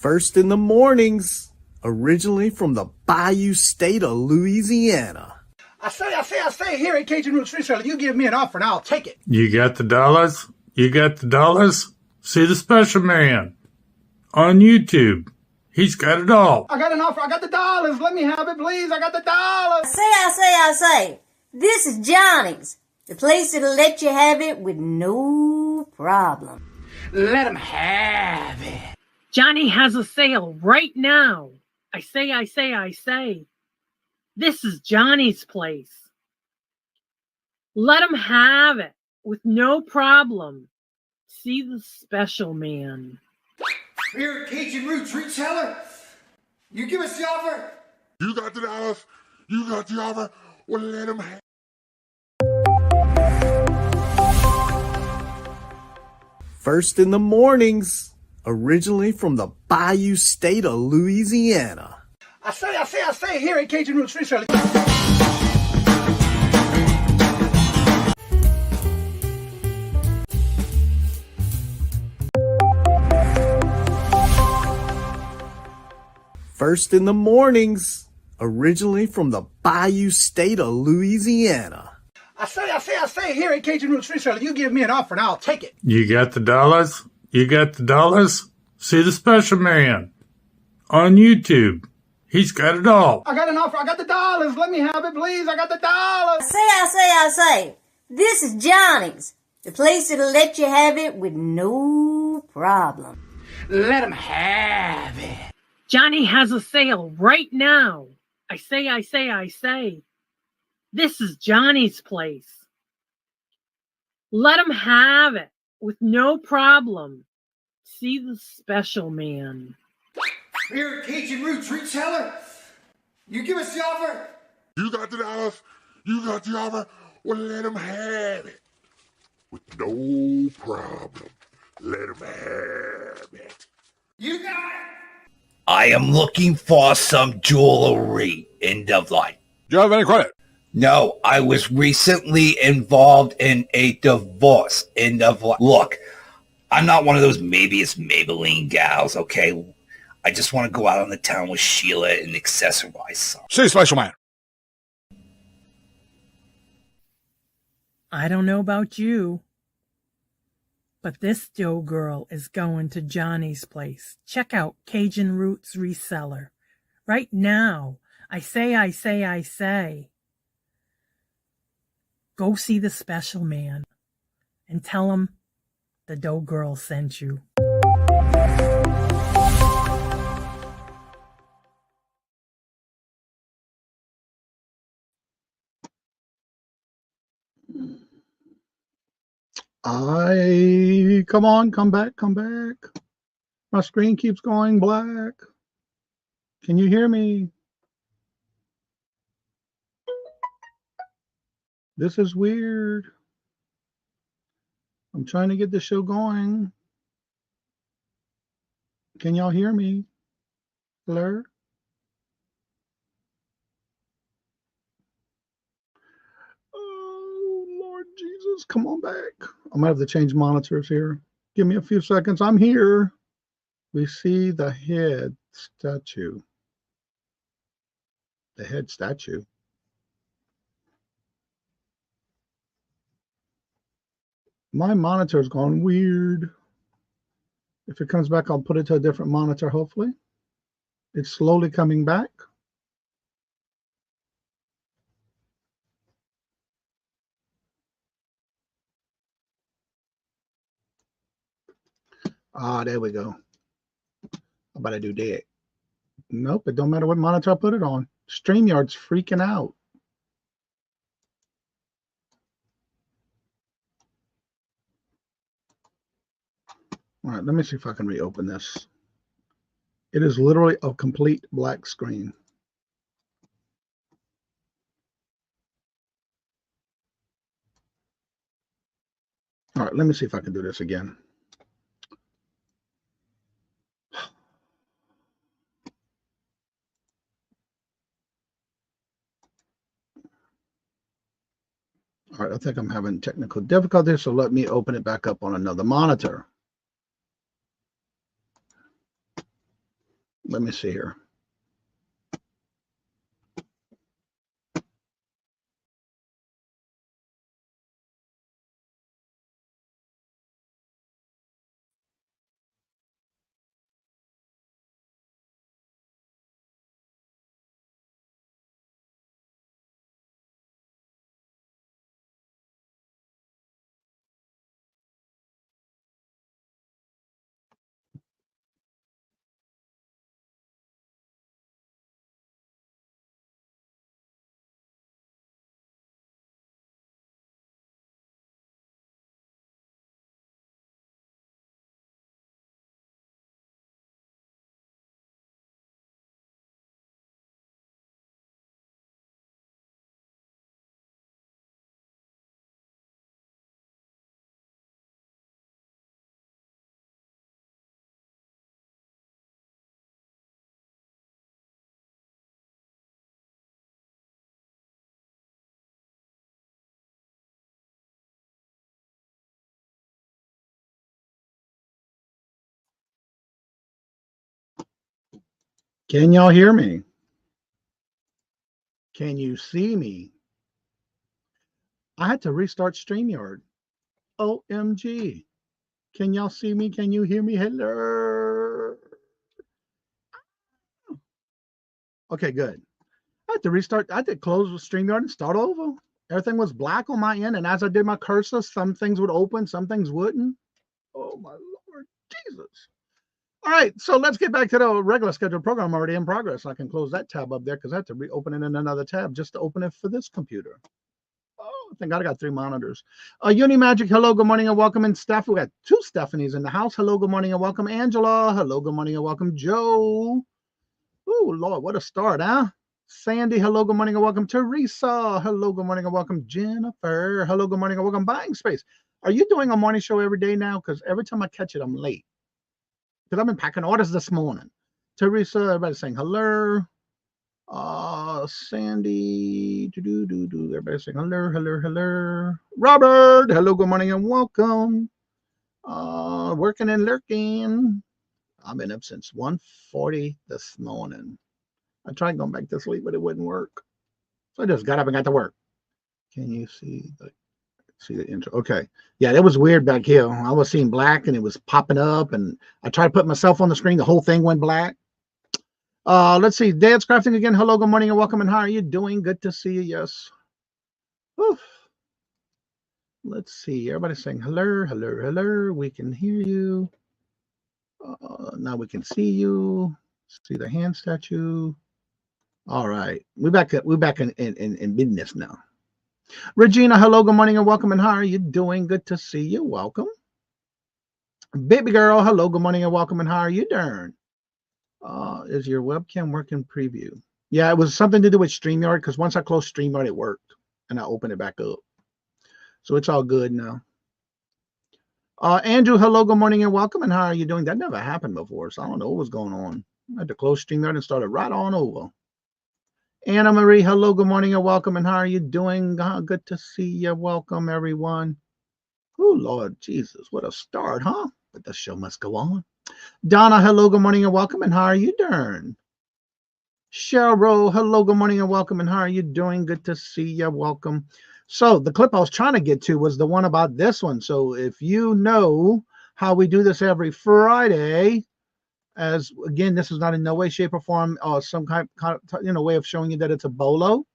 First in the mornings, originally from the Bayou State of Louisiana. I say, here at Cajun Roots Reseller, you give me an offer and I'll take it. You got the dollars? You got the dollars? See the special man on YouTube. He's got it all. I got an offer. I got the dollars. Let me have it, please. I got the dollars. I say. This is Johnny's, the place that'll let you have it with no problem. Let him have it. Johnny has a sale right now. I say. This is Johnny's place. Let him have it with no problem. See the special man. Here at Cajun Roots Reseller, you give us the offer. You got the dollars. You got the offer. Well, let him have. First in the mornings, originally from the Bayou State of Louisiana. I say, here at Cajun Roots Reseller. First in the mornings, originally from the Bayou State of Louisiana. I say, here at Cajun Roots Reseller, you give me an offer and I'll take it. You got the dollars? You got the dollars? See the special man on YouTube. He's got it all. I got an offer. I got the dollars. Let me have it, please. I got the dollars. I say. This is Johnny's, the place that'll let you have it with no problem. Let him have it. Johnny has a sale right now. I say. This is Johnny's place. Let him have it with no problem. See the special man. Here at Cajun Roots Reseller, you give us the offer. You got the dollars. You got the offer. Well, let him have it. With no problem. Let him have it. You got it. I am looking for some jewelry. End of line. Do you have any credit? No, I was recently involved in a divorce. End of line. Look, I'm not one of those maybe it's Maybelline gals, okay? I just want to go out on the town with Sheila and accessorize some. See, special man. I don't know about you, but this Joe girl is going to Johnny's place. Check out Cajun Roots Reseller right now. I say. Go see the special man and tell him the dough girl sent you. Come on, come back. My screen keeps going black. Can you hear me? This is weird. I'm trying to get the show going. Can y'all hear me? Hello? Oh, Lord Jesus, come on back. I'm gonna have to change monitors here. Give me a few seconds. I'm here. We see the head statue. The head statue. My monitor's gone weird. If it comes back, I'll put it to a different monitor, hopefully. It's slowly coming back. There we go. How about I do that? Nope, it don't matter what monitor I put it on. StreamYard's freaking out. All right, let me see if I can reopen this. It is literally a complete black screen. All right, let me see if I can do this again. All right, I think I'm having technical difficulties, so let me open it back up on another monitor. let me see here. Can y'all hear me? Can you see me? I had to restart StreamYard. OMG. Can y'all see me? Can you hear me? Hello. Okay, good. I had to restart. I had to close the StreamYard and start over. Everything was black on my end, and as I did my cursor, some things would open, some things wouldn't. Oh, my Lord Jesus. All right, so let's get back to the regular scheduled program already in progress. I can close that tab up there because I had to reopen it in another tab just to open it for this computer. Oh, thank God I got 3 monitors. Unimagic, hello, good morning and welcome. And Steph, we got 2 Stephanies in the house. Hello, good morning and welcome. Angela, hello, good morning and welcome. Joe. Oh, Lord, what a start, huh? Sandy, hello, good morning and welcome. Teresa, hello, good morning and welcome. Jennifer, hello, good morning and welcome. Buying Space. Are you doing a morning show every day now? Because every time I catch it, I'm late. Because I've been packing orders this morning. Teresa, everybody's saying hello. Sandy, everybody's saying hello, hello, hello. Robert, hello, good morning and welcome. Working and lurking. I've been up since 1:40 this morning. I tried going back to sleep, but it wouldn't work. So I just got up and got to work. Can you see the intro? Okay. Yeah, it was weird back here. I was seeing black and it was popping up, and I tried to put myself on the screen. The whole thing went black. Let's see. Dad's Crafting again. Hello, good morning and welcome. And how are you doing? Good to see you. Yes. Whew. Let's see. Everybody's saying hello, hello, hello. We can hear you. Now we can see you. See the hand statue. All right. We're back in business now. Regina, hello, good morning and welcome. And how are you doing? Good to see you. Welcome. Baby girl, hello, good morning and welcome. And how are you doing? Is your webcam working preview? Yeah, it was something to do with StreamYard because once I closed StreamYard, it worked. And I opened it back up. So it's all good now. Andrew, hello, good morning and welcome. And how are you doing? That never happened before, so I don't know what was going on. I had to close StreamYard and started right on over. Anna Marie, hello, good morning and welcome. And how are you doing? Good to see you. Welcome, everyone. Oh, Lord Jesus, what a start, huh? But the show must go on. Donna, hello, good morning and welcome. And how are you doing? Cheryl, hello, good morning and welcome. And how are you doing? Good to see you. Welcome. So the clip I was trying to get to was the one about this one. So if you know how we do this every Friday, as again, this is not in no way, shape, or form some kind of way of showing you that it's a bolo,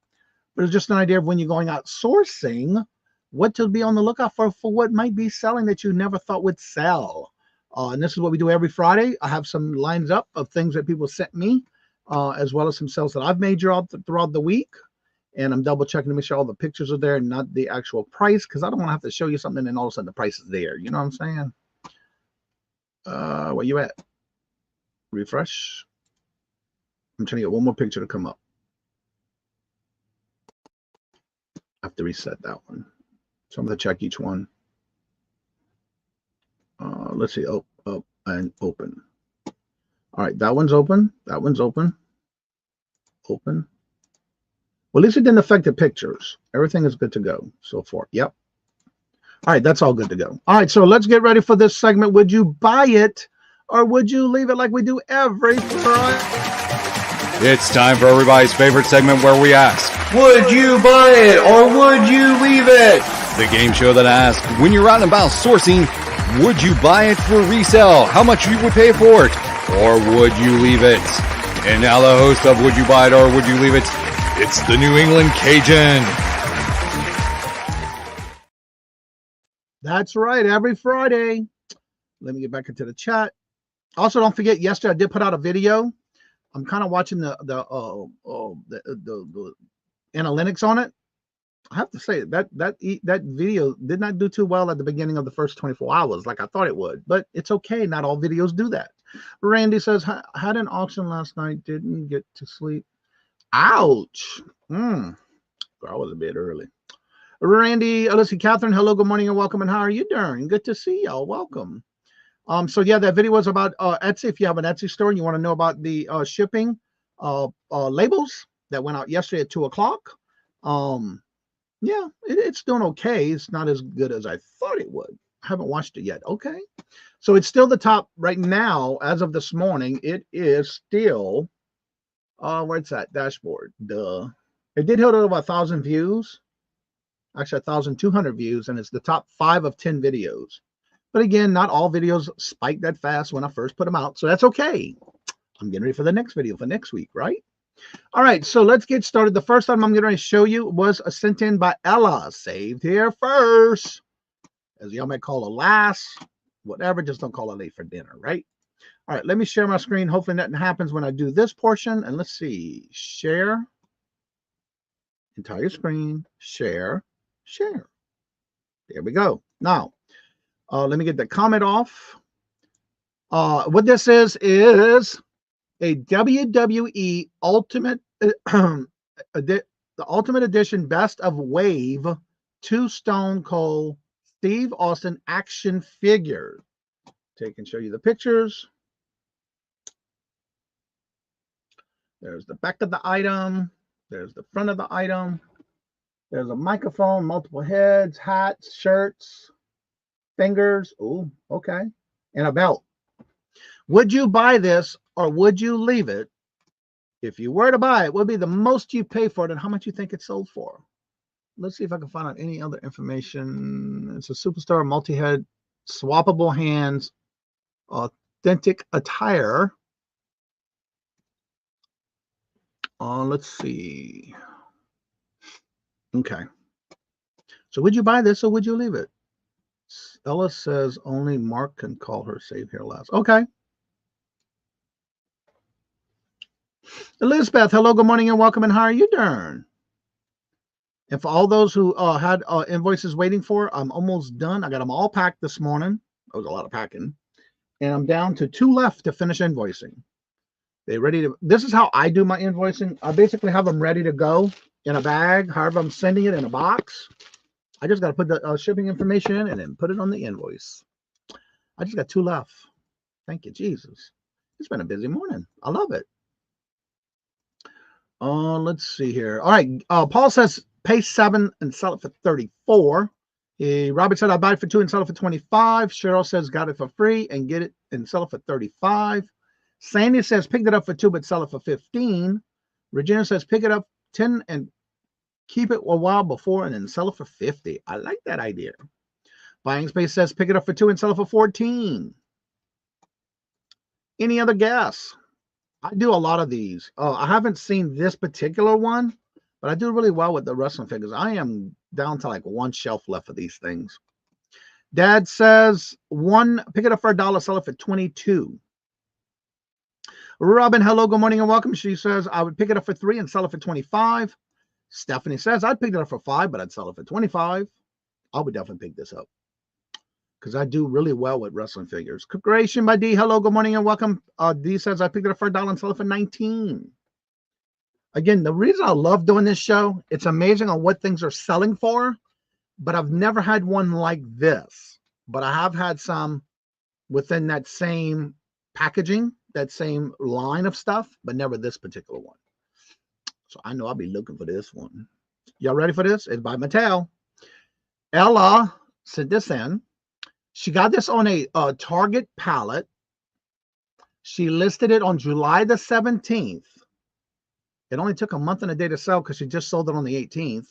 but it's just an idea of when you're going out sourcing, what to be on the lookout for what might be selling that you never thought would sell. And this is what we do every Friday. I have some lines up of things that people sent me, as well as some sales that I've made throughout the week. And I'm double checking to make sure all the pictures are there and not the actual price, because I don't want to have to show you something and all of a sudden the price is there. You know what I'm saying? Where you at? Refresh. I'm trying to get one more picture to come up. I have to reset that one. So I'm going to check each one. Let's see. Oh, and open. All right, that one's open. That one's open. Open. Well, at least it didn't affect the pictures. Everything is good to go so far. Yep. All right, that's all good to go. All right, so let's get ready for this segment. Would you buy it? or would you leave it like we do every Friday? It's time for everybody's favorite segment where we ask, Would you buy it or would you leave it? the game show that asks, when you're out and about sourcing, would you buy it for resale? How much you would pay for it? Or would you leave it? And now the host of Would You Buy It or Would You Leave It? It's the New England Cajun. That's right, every Friday. Let me get back into the chat. Also, don't forget, yesterday I did put out a video. I'm kind of watching the analytics on it. I have to say that video did not do too well at the beginning of the first 24 hours like I thought it would, but it's okay. Not all videos do that. Randy says, had an auction last night, didn't get to sleep. Ouch. I was a bit early. Randy, let's see, Catherine, hello, good morning and welcome. And how are you doing? Good to see y'all. Welcome. So yeah, that video was about Etsy. If you have an Etsy store and you want to know about the shipping labels that went out yesterday at 2 o'clock. Yeah, it's doing okay. It's not as good as I thought it would. I haven't watched it yet. Okay. So it's still the top right now. As of this morning, it is still, where's that dashboard? It did hit over 1,000 views. Actually, 1,200 views, and it's the top 5 of 10 videos. But again, not all videos spike that fast when I first put them out. So that's okay. I'm getting ready for the next video for next week, right? All right, so let's get started. The first item I'm going to show you was sent in by Ella. Saved here first. As y'all may call her last. Whatever, just don't call her late for dinner, right? All right, let me share my screen. Hopefully nothing happens when I do this portion. And let's see. Share. Entire screen. Share. Share. There we go. Now, let me get the comment off. What this is a WWE Ultimate, the Ultimate Edition Best of Wave 2 Stone Cold Steve Austin action figure. Take and show you the pictures. There's the back of the item. There's the front of the item. There's a microphone, multiple heads, hats, shirts, fingers. Oh, okay. And a belt. Would you buy this or would you leave it? If you were to buy it, what would be the most you pay for it and how much you think it sold for? Let's see if I can find out any other information. It's a Superstar multi-head, swappable hands, authentic attire. Let's see. Okay. So would you buy this or would you leave it? Ella says only Mark can call her save here last. Okay. Elizabeth, hello, good morning and welcome. And how are you doing? And for all those who had invoices waiting for, I'm almost done. I got them all packed this morning. That was a lot of packing. And I'm down to 2 left to finish invoicing. They're ready to, this is how I do my invoicing. I basically have them ready to go in a bag. However, I'm sending it in a box. I just got to put the shipping information in and then put it on the invoice. I just got 2 left. Thank you, Jesus. It's been a busy morning. I love it. Let's see here. All right. Paul says pay 7 and sell it for 34. Robert said I'll buy it for 2 and sell it for 25. Cheryl says got it for free and get it and sell it for 35. Sandy says pick it up for 2 but sell it for 15. Regina says pick it up 10 and keep it a while before and then sell it for 50. I like that idea. Buying Space says pick it up for 2 and sell it for 14. Any other guess? I do a lot of these. I haven't seen this particular one, but I do really well with the wrestling figures. I am down to like 1 shelf left of these things. Dad says pick it up for $1, sell it for 22. Robin, hello, good morning and welcome. She says I would pick it up for 3 and sell it for 25. Stephanie says I'd pick it up for 5, but I'd sell it for 25. I would definitely pick this up because I do really well with wrestling figures. Creation by D. Hello, good morning and welcome. D says I picked it up for $1 and sell it for 19. Again, the reason I love doing this show, it's amazing on what things are selling for, but I've never had one like this. But I have had some within that same packaging, that same line of stuff, but never this particular one. So I know I'll be looking for this one. Y'all ready for this? It's by Mattel. Ella sent this in. She got this on a Target pallet. She listed it on July the 17th. It only took a month and a day to sell because she just sold it on the 18th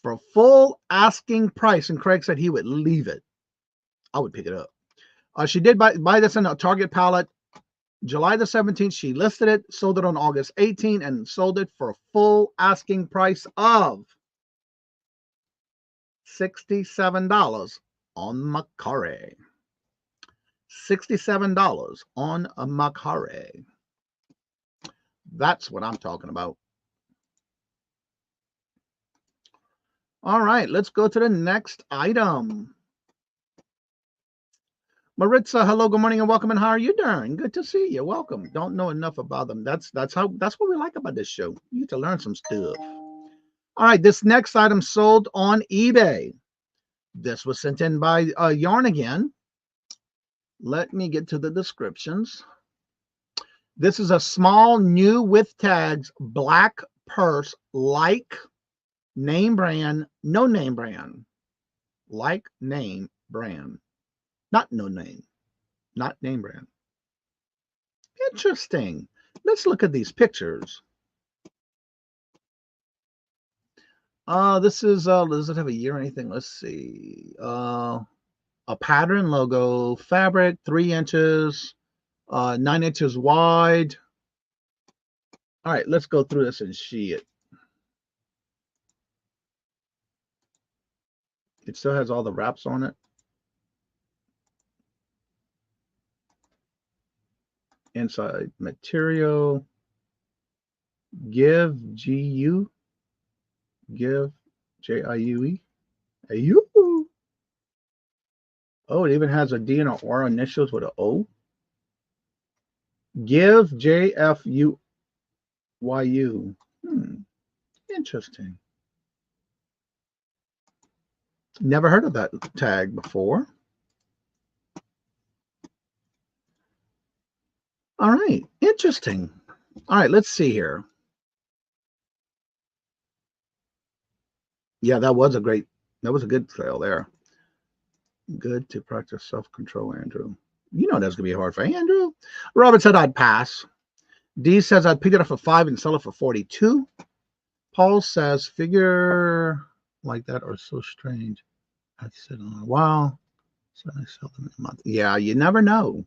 for a full asking price. And Craig said he would leave it. I would pick it up. She did buy this in a Target pallet July the 17th. She listed it, sold it on August 18th, and sold it for a full asking price of $67 on Mercari. $67 on a Mercari. That's what I'm talking about. All right, let's go to the next item. Maritza, hello, good morning, and welcome. And how are you doing? Good to see you. Welcome. Don't know enough about them. That's what we like about this show. You get to learn some stuff. All right, this next item sold on eBay. This was sent in by Yarn again. Let me get to the descriptions. This is a small new with tags black purse, like name brand, no name brand. Like name brand. Not no name. Not name brand. Interesting. Let's look at these pictures. This is does it have a year or anything? Let's see. A pattern logo, fabric, 3 inches, 9 inches wide. All right, let's go through this and see it. It still has all the wraps on it. Inside material. Give G-U. Give J-I-U-E. A-U. Oh, it even has a D and an R initials with an O. Give J-F-U-Y-U. Interesting. Never heard of that tag before. All right, interesting. All right, let's see here. Yeah, that was a good sale there. Good to practice self-control, Andrew. You know that's going to be hard for Andrew. Robert said I'd pass. D says I'd pick it up for $5 and sell it for $42. Paul says figure like that are so strange. I'd sit on a while. So I sell them in a month. Yeah, you never know.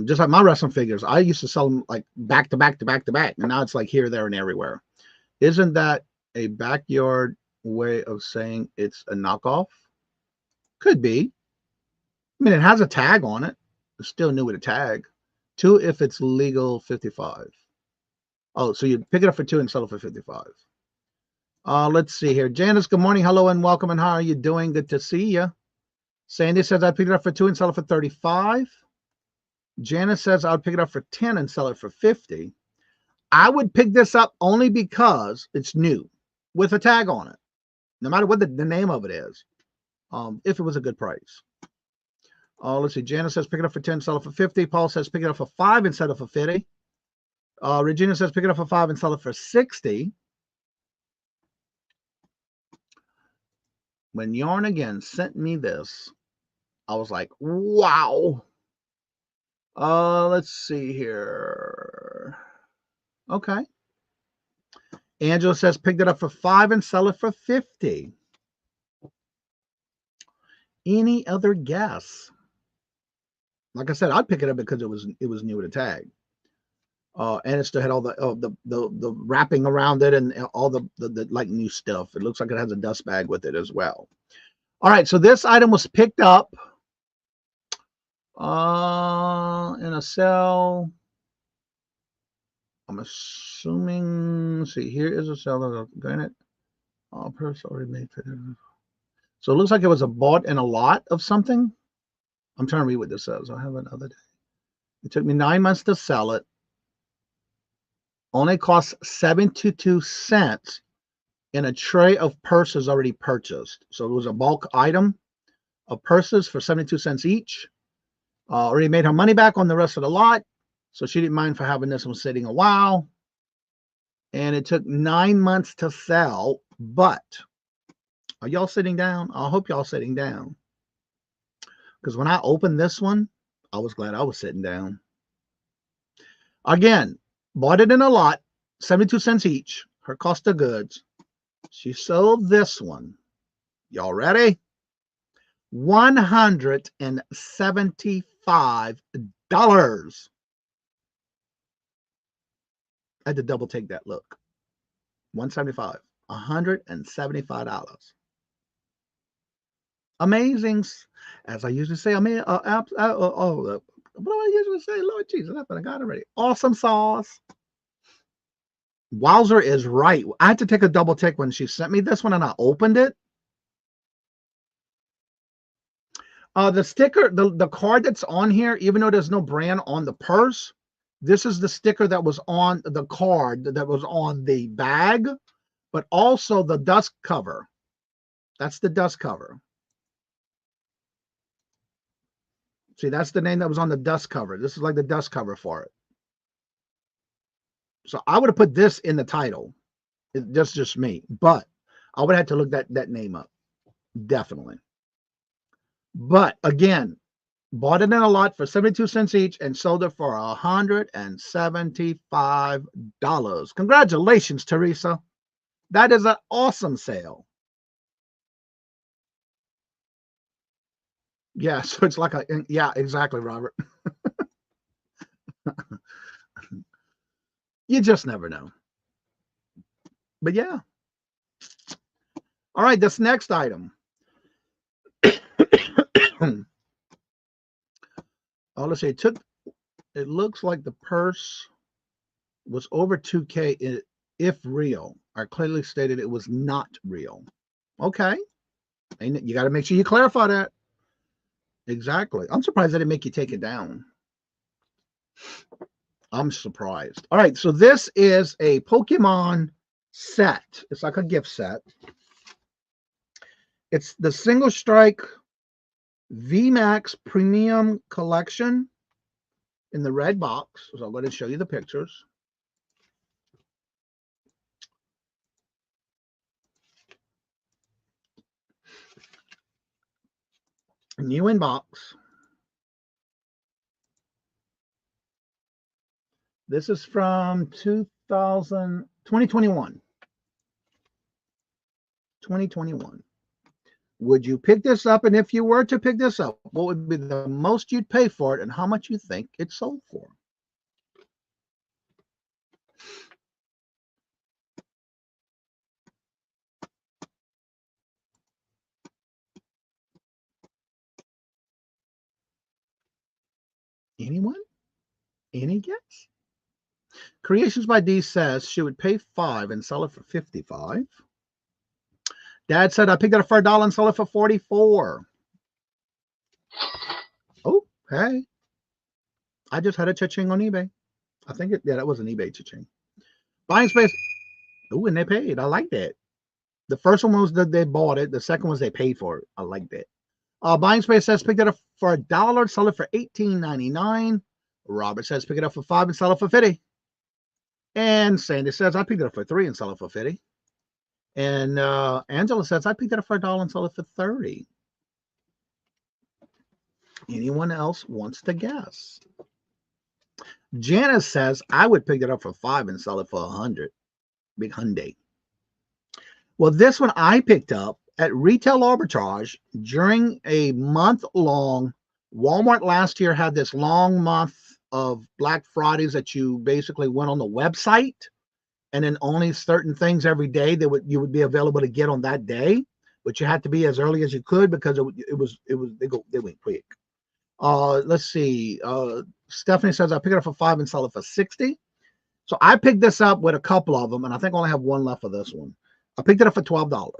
Just like my wrestling figures, I used to sell them like back to back to back to back, and now it's like here, there, and everywhere. Isn't that a backyard way of saying it's a knockoff? Could be. I mean, it has a tag on it. It's still new with a tag. 2 if it's legal, 55. Oh, so you pick it up for 2 and sell it for 55. Let's see here. Janice, good morning. Hello and welcome. And how are you doing? Good to see you. Sandy says I pick it up for 2 and sell it for 35. Janice says I'll pick it up for 10 and sell it for 50. I would pick this up only because it's new with a tag on it, no matter what the name of it is, if it was a good price. Let's see. Janice says pick it up for 10, sell it for 50. Paul says pick it up for 5 and sell it for 50. Regina says pick it up for 5 and sell it for 60. When Yarn again sent me this, I was like, wow. Let's see here. Okay. Angela says picked it up for 5 and sell it for 50. Any other guess? Like I said, I'd pick it up because it was new with a tag. And it still had all the wrapping around it and all the like new stuff. It looks like it has a dust bag with it as well. All right, so this item was picked up in a sale. I'm assuming. Let's see, here is a sale. Granted, purse already made. So it looks like it was a bought in a lot of something. I'm trying to read what this says. I have another day. It took me 9 months to sell it. Only cost 72 cents in a tray of purses already purchased. So it was a bulk item of purses for 72 cents each. Already made her money back on the rest of the lot. So she didn't mind for having this one sitting a while. And it took 9 months to sell. But are y'all sitting down? I hope y'all sitting down. Because when I opened this one, I was glad I was sitting down. Again, bought it in a lot, 72 cents each, her cost of goods. She sold this one. Y'all ready? $175. I had to double take that look. $175. $175. Amazing. As I usually say, what do I usually say? Lord Jesus, I got it already. Awesome sauce. Wowzer is right. I had to take a double take when she sent me this one and I opened it. The sticker, the card that's on here, even though there's no brand on the purse, this is the sticker that was on the card that was on the bag, but also the dust cover. That's the dust cover. See, that's the name that was on the dust cover. This is like the dust cover for it. So I would have put this in the title. That's just me. But I would have to look that name up. Definitely. But again, bought it in a lot for 72 cents each and sold it for $175. Congratulations, Teresa. That is an awesome sale. Yeah, so it's like yeah, exactly, Robert. You just never know. But yeah. All right, this next item. Oh, let's see. It looks like the purse was over 2K if real. I clearly stated it was not real. Okay. And you got to make sure you clarify that. Exactly. I'm surprised they didn't make you take it down. I'm surprised. All right. So this is a Pokemon set. It's like a gift set. It's the Single Strike VMAX Premium Collection in the red box. So I'm going to show you the pictures. New in box. This is from 2021. 2021. Would you pick this up? And if you were to pick this up, what would be the most you'd pay for it and how much you think it sold for? Anyone? Any guess? Creations by D says she would pay $5 and sell it for $55. Dad said I picked it up for $1 and sell it for $44. Oh, hey. I just had a cha-ching on eBay. I think yeah, that was an eBay cha-ching. Buying space. Oh, and they paid. I like that. The first one was that they bought it. The second was they paid for it. I like that. Buying space says pick it up for $1, sell it for $18.99. Robert says pick it up for $5 and sell it for $50. And Sandy says I picked it up for $3 and sell it for $50. And Angela says I picked it up for $1 and sell it for $30. Anyone else wants to guess? Janice says I would pick it up for $5 and sell it for $100. Big Hyundai. Well, this one I picked up at Retail Arbitrage during a month-long. Walmart last year had this long month of Black Fridays that you basically went on the website, and then only certain things every day that you would be available to get on that day, but you had to be as early as you could because they went quick. Let's see. Stephanie says I pick it up for $5 and sell it for $60. So I picked this up with a couple of them, and I think I only have one left of this one. I picked it up for $12.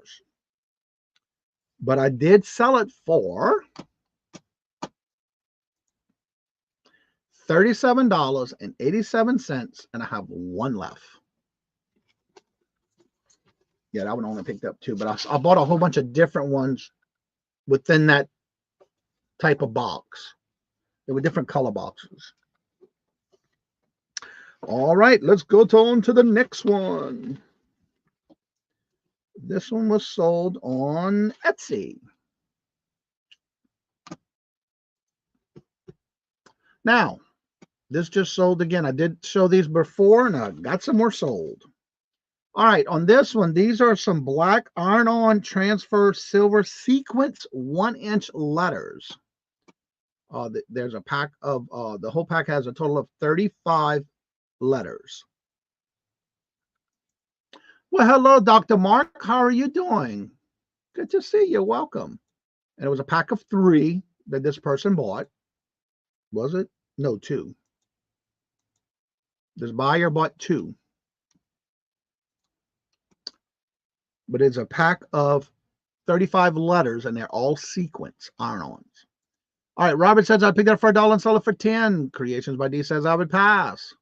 But I did sell it for $37.87, and I have one left. Yeah, that one only picked up two, but I bought a whole bunch of different ones within that type of box. There were different color boxes. All right, let's go on to the next one. This one was sold on Etsy. Now, this just sold again. I did show these before, and I got some more sold. All right, on this one, these are some black iron-on transfer silver sequence 1-inch letters. There's a pack of, the whole pack has a total of 35 letters. Well, hello, Dr. Mark. How are you doing? Good to see you. Welcome. And it was a pack of 3 that this person bought. Was it? No, 2. This buyer bought 2. But it's a pack of 35 letters, and they're all sequence iron-ons. All right, Robert says I'd pick it up for $1 and sell it for 10. Creations by D says I would pass.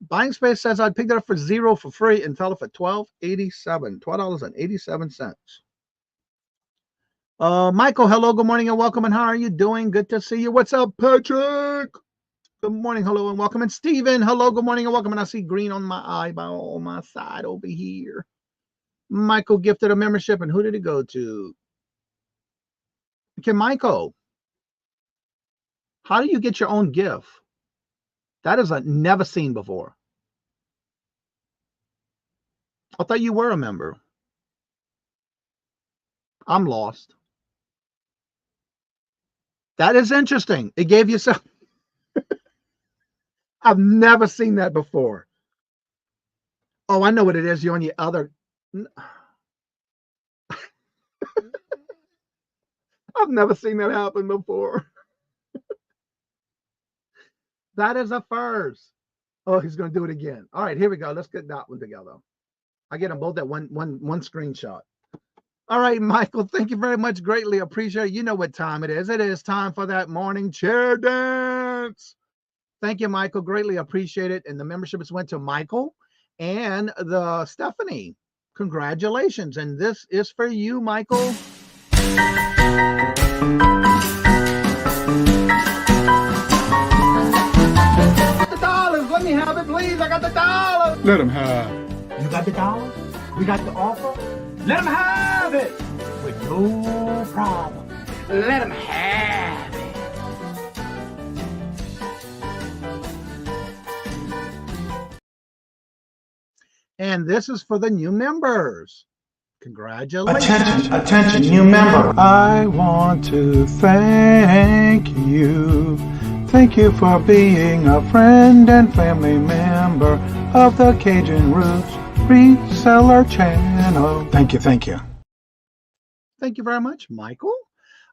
Buying Space says I'd pick it up for 0 for free and sell it for $12.87. $12.87. Michael, hello, good morning and welcome. And how are you doing? Good to see you. What's up, Patrick? Good morning, hello, and welcome. And Steven, hello, good morning and welcome. And I see green on my eyeball on my side over here. Michael gifted a membership, and who did it go to? Okay, Michael, how do you get your own gift? That is never seen before. I thought you were a member. I'm lost. That is interesting. It gave you some. I've never seen that before. Oh, I know what it is. You're on your other. I've never seen that happen before. That is a first. Oh, he's going to do it again. All right, here we go. Let's get that one together. I get them both at one screenshot. All right, Michael, thank you very much. Greatly appreciate it. You know what time it is. It is time for that morning chair dance. Thank you, Michael. Greatly appreciate it. And the memberships went to Michael and the Stephanie. Congratulations. And this is for you, Michael. Let me have it, please. I got the $. Let him have. You got the $? We got the offer? Let him have it with no problem. Let him have it. And this is for the new members. Congratulations. Attention, attention, new member. I want to thank you. Thank you for being a friend and family member of the Cajun Roots Reseller channel. Thank you, thank you. Thank you very much, Michael.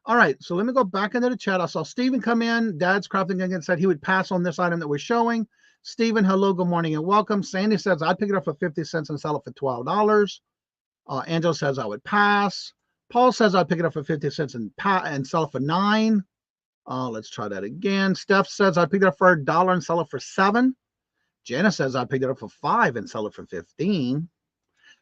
All right, so let me go back into the chat. I saw Stephen come in. Dad's Crafting again said he would pass on this item that we're showing. Stephen, hello, good morning, and welcome. Sandy says I'd pick it up for 50 cents and sell it for $12. Angel says I would pass. Paul says I'd pick it up for 50 cents and sell it for $9. Let's try that again. Steph says I'd pick it up for $1 and sell it for $7. Janice says I'd pick it up for $5 and sell it for $15.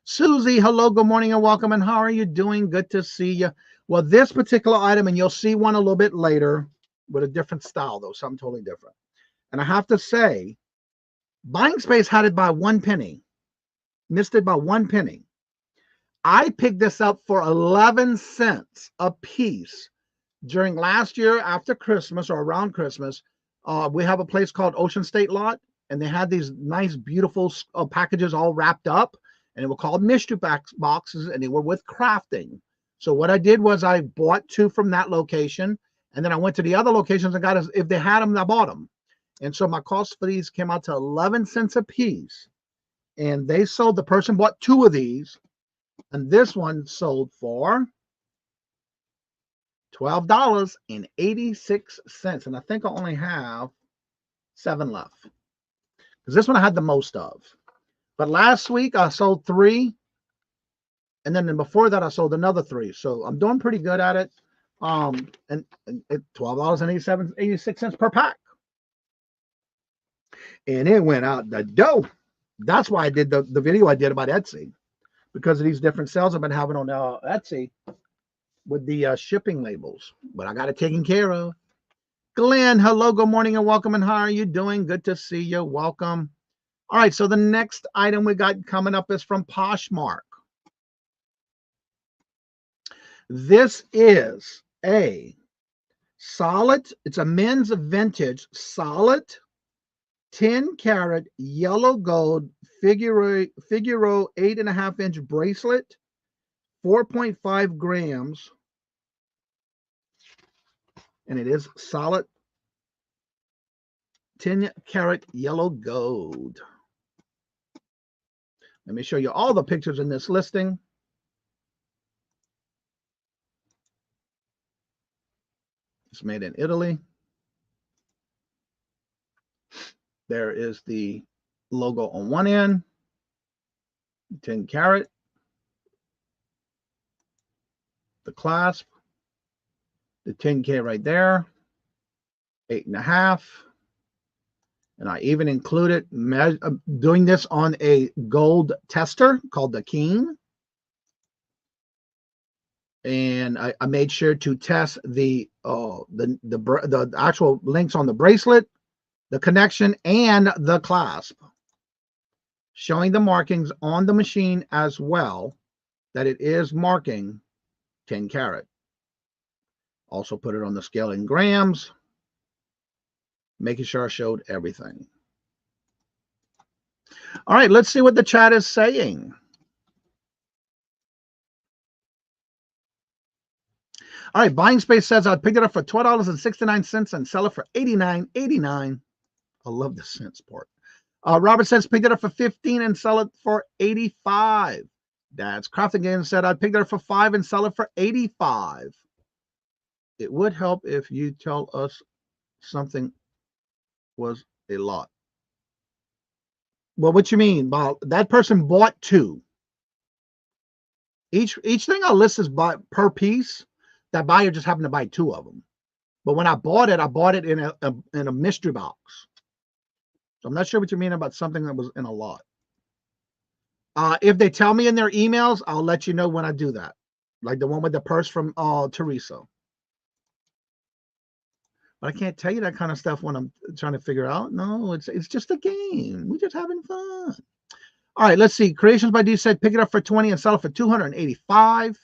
Susie, hello, good morning, and welcome. And how are you doing? Good to see you. Well, this particular item, and you'll see one a little bit later with a different style, though, something totally different. And I have to say, Buying Space had it by 1 penny. Missed it by 1 penny. I picked this up for 11 cents a piece. During last year after Christmas or around Christmas, we have a place called Ocean State Lot, and they had these nice, beautiful packages all wrapped up, and they were called mystery boxes, and they were with crafting. So what I did was I bought 2 from that location, and then I went to the other locations and got if they had them, I bought them. And so my cost for these came out to 11 cents a piece, and they sold. The person bought 2 of these, and this one sold for $12.86, and I think I only have 7 left because this one I had the most of. But last week I sold 3, and then before that I sold another 3. So I'm doing pretty good at it. And $12.86 per pack, and it went out the dough. That's why I did the video I did about Etsy, because of these different sales I've been having on Etsy with the shipping labels, but I got it taken care of. Glenn, hello, good morning, and welcome. And how are you doing? Good to see you. Welcome. All right, so the next item we got coming up is from Poshmark. This is a Solid. It's a men's vintage solid 10 karat yellow gold Figaro 8.5-inch bracelet, 4.5 grams. And it is solid 10 karat yellow gold. Let me show you all the pictures in this listing. It's made in Italy. There is the logo on one end, 10 karat. The clasp, the 10K right there, 8.5. And I even included doing this on a gold tester called the Keen. And I made sure to test the actual links on the bracelet, the connection, and the clasp, showing the markings on the machine as well, that it is marking 10 karat. Also put it on the scale in grams, making sure I showed everything. All right, let's see what the chat is saying. All right, Buying Space says I picked it up for $12.69 and sell it for $89.89. I love the cents part. Robert says picked it up for $15 and sell it for $85. Dad's Crafting Game said I'd pick it up for $5 and sell it for $85. It would help if you tell us something was a lot. Well, what you mean? Well, that person bought two. Each thing I list is per piece. That buyer just happened to buy two of them. But when I bought it in a mystery box. So I'm not sure what you mean about something that was in a lot. If they tell me in their emails, I'll let you know when I do that. Like the one with the purse from Teresa. But I can't tell you that kind of stuff when I'm trying to figure out. No, it's just a game. We're just having fun. All right, let's see. Creations by D said pick it up for $20 and sell it for $285.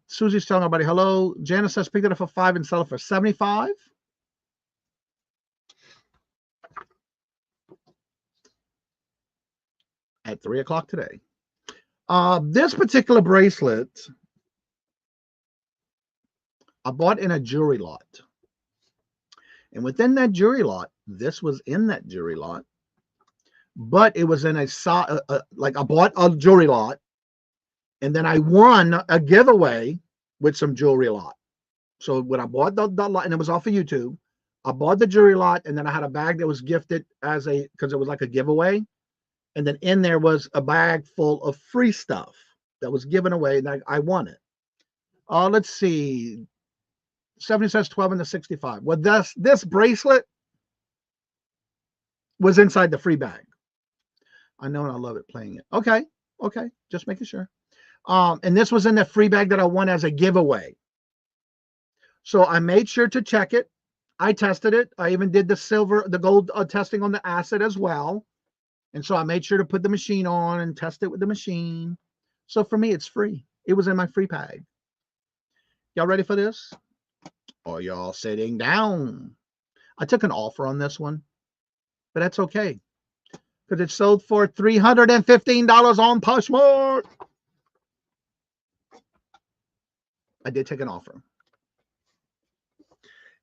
Susie's telling everybody hello. Janice says pick it up for $5 and sell it for $75. At 3 o'clock today. This particular bracelet I bought in a jewelry lot. And within that jewelry lot, this was in that jewelry lot, but it was in like I bought a jewelry lot and then I won a giveaway with some jewelry lot. So when I bought the lot, and it was off of YouTube, I bought the jewelry lot and then I had a bag that was gifted because it was like a giveaway. And then in there was a bag full of free stuff that was given away, and I won it. Let's see. 70 says 12 and the 65. Well, this bracelet was inside the free bag. I know, and I love it playing it. Okay. Just making sure. And this was in the free bag that I won as a giveaway. So I made sure to check it. I tested it. I even did the gold testing on the acid as well. And so I made sure to put the machine on and test it with the machine. So for me, it's free. It was in my free bag. Y'all ready for this? Or y'all sitting down? I took an offer on this one, but that's okay. Because it sold for $315 on Poshmark. I did take an offer.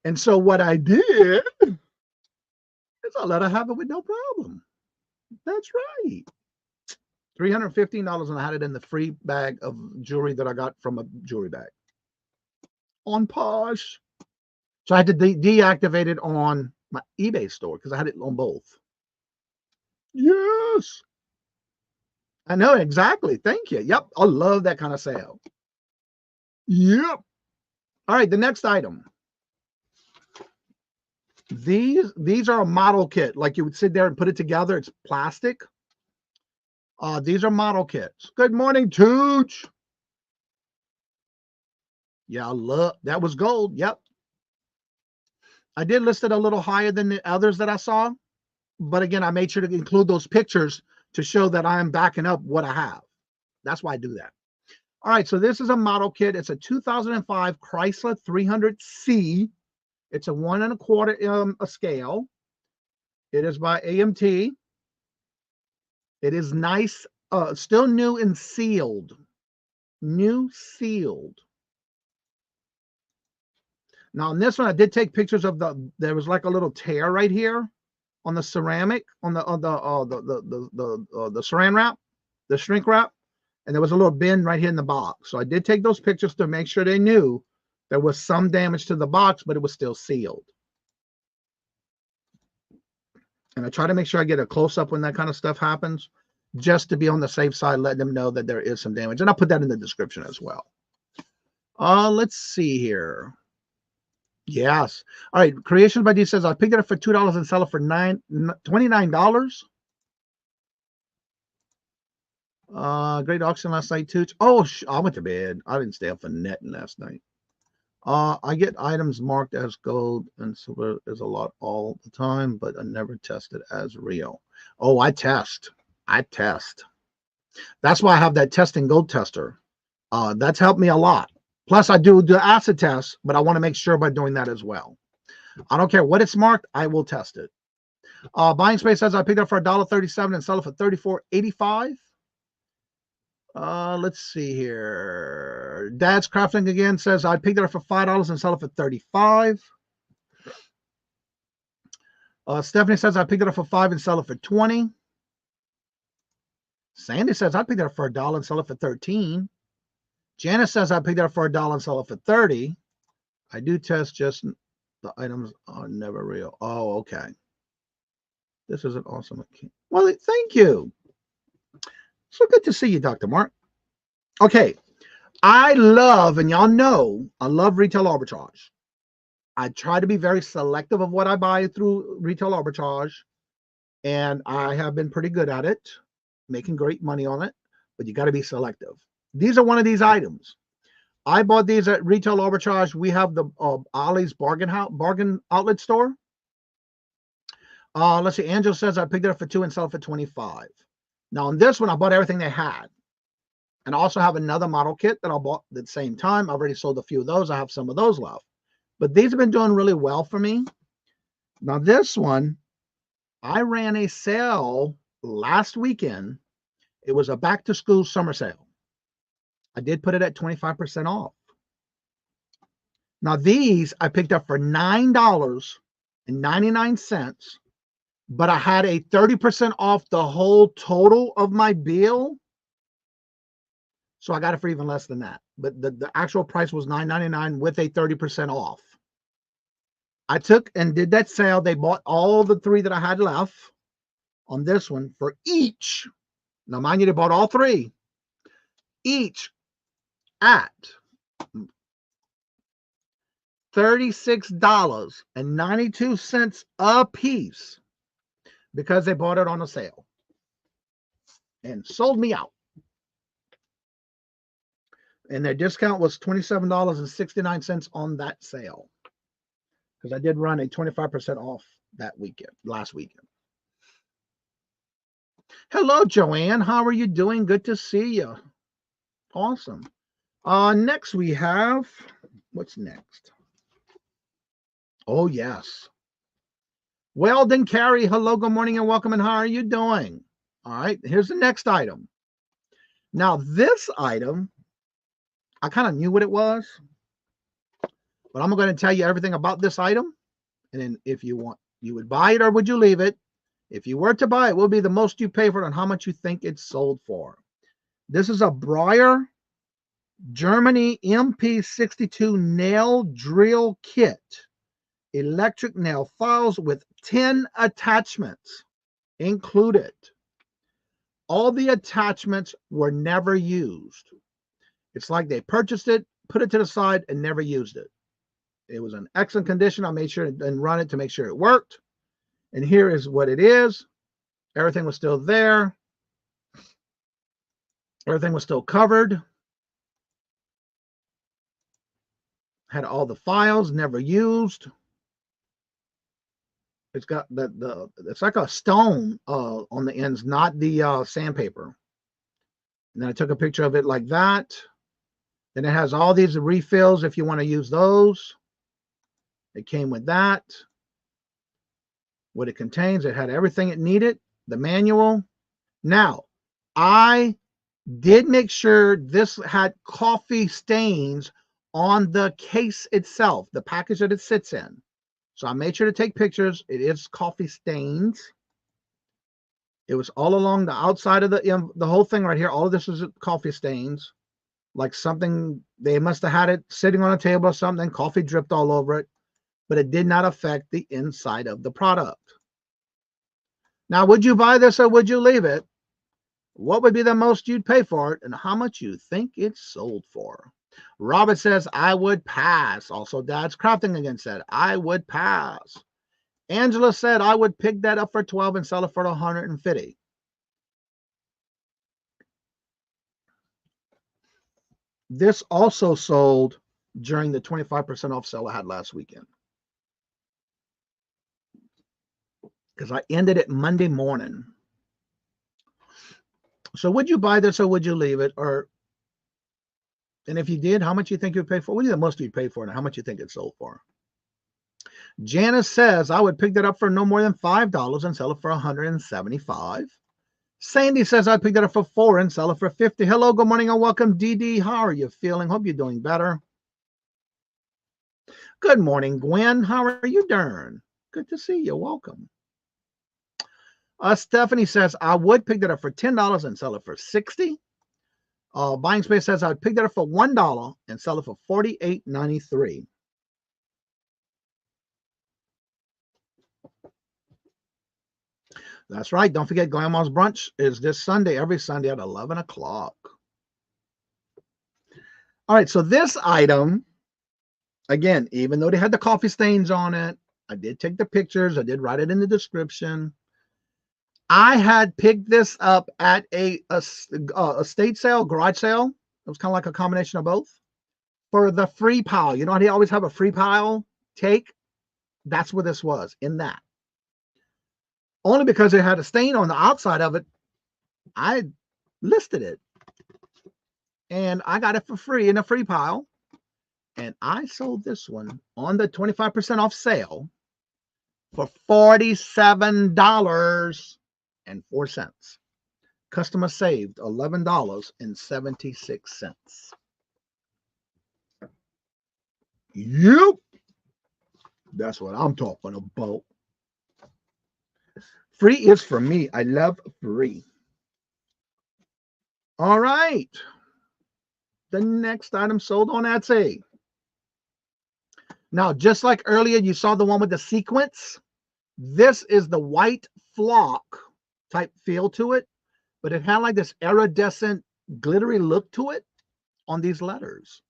And so what I did is I let her have it with no problem. That's right. $315, and I had it in the free bag of jewelry that I got from a jewelry bag on Posh. So I had to deactivate it on my eBay store because I had it on both. Yes. I know, exactly. Thank you. Yep. I love that kind of sale. Yep. All right, the next item. These are a model kit. Like you would sit there and put it together. It's plastic. These are model kits. Good morning, Tooch. Yeah, I love that. Was gold. Yep. I did list it a little higher than the others that I saw. But again, I made sure to include those pictures to show that I am backing up what I have. That's why I do that. All right, so this is a model kit. It's a 2005 Chrysler 300C. It's a 1 1/4 a scale. It is by AMT. It is nice, still new and sealed. New sealed. Now on this one, I did take pictures of there was like a little tear right here on the ceramic, on the saran wrap, the shrink wrap, and there was a little bend right here in the box. So I did take those pictures to make sure they knew there was some damage to the box, but it was still sealed. And I try to make sure I get a close-up when that kind of stuff happens, just to be on the safe side, letting them know that there is some damage. And I'll put that in the description as well. Let's see here. Yes. All right. Creations by D says, I picked it up for $2 and sell it for $29. Great auction last night, too. Oh, I went to bed. I didn't stay up for netting last night. I get items marked as gold and silver is a lot all the time, but I never test it as real. Oh, I test. That's why I have that testing gold tester. That's helped me a lot. Plus, I do the acid test, but I want to make sure by doing that as well. I don't care what it's marked. I will test it. Buying Space says I picked it up for $1.37 and sell it for $34.85. Let's see here. Dad's Crafting again says I picked it up for $5 and sell it for $35. Stephanie says I picked it up for $5 and sell it for $20. Sandy says I picked it up for $1 and sell it for $13. Janice says I picked it up for $1 and sell it for $30. I do test, just the items are never real. Oh, okay. This is an awesome. Well, thank you. So good to see you, Dr. Mark. Okay. I love, and y'all know, I love retail arbitrage. I try to be very selective of what I buy through retail arbitrage, and I have been pretty good at it, making great money on it, but you got to be selective. These are one of these items. I bought these at retail arbitrage. We have the Ollie's bargain outlet store. Let's see. Angel says I picked it up for $2 and sell it for $25. Now on this one, I bought everything they had. And I also have another model kit that I bought at the same time. I already sold a few of those. I have some of those left. But these have been doing really well for me. Now this one, I ran a sale last weekend. It was a back to school summer sale. I did put it at 25% off. Now these I picked up for $9.99, but I had a 30% off the whole total of my bill. So I got it for even less than that. But the actual price was $9.99 with a 30% off. I took and did that sale. They bought all the 3 that I had left on this one for each. Now, mind you, they bought all 3. Each at $36.92 a piece because they bought it on a sale and sold me out. And their discount was $27.69 on that sale because I did run a 25% off that weekend, last weekend. Hello, Joanne. How are you doing? Good to see you. Awesome. Next we have, what's next? Oh, yes. Weldon Carey. Hello, good morning and welcome. And how are you doing? All right, here's the next item. Now, this item, I kind of knew what it was, but I'm going to tell you everything about this item. And then if you want, you would buy it or would you leave it? If you were to buy it, will be the most you pay for it and how much you think it's sold for. This is a Breyer Germany MP62 nail drill kit. Electric nail files with 10 attachments included. All the attachments were never used. It's like they purchased it, put it to the side, and never used it. It was in excellent condition. I made sure and run it to make sure it worked. And here is what it is. Everything was still there. Everything was still covered. Had all the files, never used. It's got it's like a stone on the ends, not the sandpaper. And then I took a picture of it like that. Then it has all these refills if you want to use those. It came with that. What it contains, it had everything it needed, the manual. Now, I did make sure this had coffee stains on the case itself, the package that it sits in. So I made sure to take pictures. It is coffee stains. It was all along the outside of the whole thing right here. All of this is coffee stains. Like something, they must have had it sitting on a table or something. Coffee dripped all over it. But it did not affect the inside of the product. Now, would you buy this or would you leave it? What would be the most you'd pay for it and how much you think it's sold for? Robert says, I would pass. Also, Dad's Crafting again said, I would pass. Angela said, I would pick that up for 12 and sell it for 150. This also sold during the 25% off sale I had last weekend. Because I ended it Monday morning. So would you buy this or would you leave it? And if you did, how much you think you'd pay for? What do you think the most you'd pay for and how much you think it sold for? Janice says, I would pick that up for no more than $5 and sell it for $175. Sandy says, I'd pick that up for $4 and sell it for $50. Hello, good morning and welcome, DD. How are you feeling? Hope you're doing better. Good morning, Gwen. How are you doing? Good to see you. Welcome. Stephanie says, I would pick that up for $10 and sell it for $60. Buying Space says, I'd pick that up for $1 and sell it for $48.93. That's right. Don't forget, Grandma's Brunch is this Sunday, every Sunday at 11 o'clock. All right, so this item, again, even though they had the coffee stains on it, I did take the pictures. I did write it in the description. I had picked this up at a estate sale, garage sale. It was kind of like a combination of both. For the free pile. You know how they always have a free pile take? That's what this was, in that. Only because it had a stain on the outside of it, I listed it. And I got it for free in a free pile. And I sold this one on the 25% off sale for $47.04. Customer saved $11.76. Yep. That's what I'm talking about. Free is for me. I love free. All right. The next item sold on Etsy. Now, just like earlier, you saw the one with the sequence. This is the white flock type feel to it, but it had like this iridescent, glittery look to it on these letters.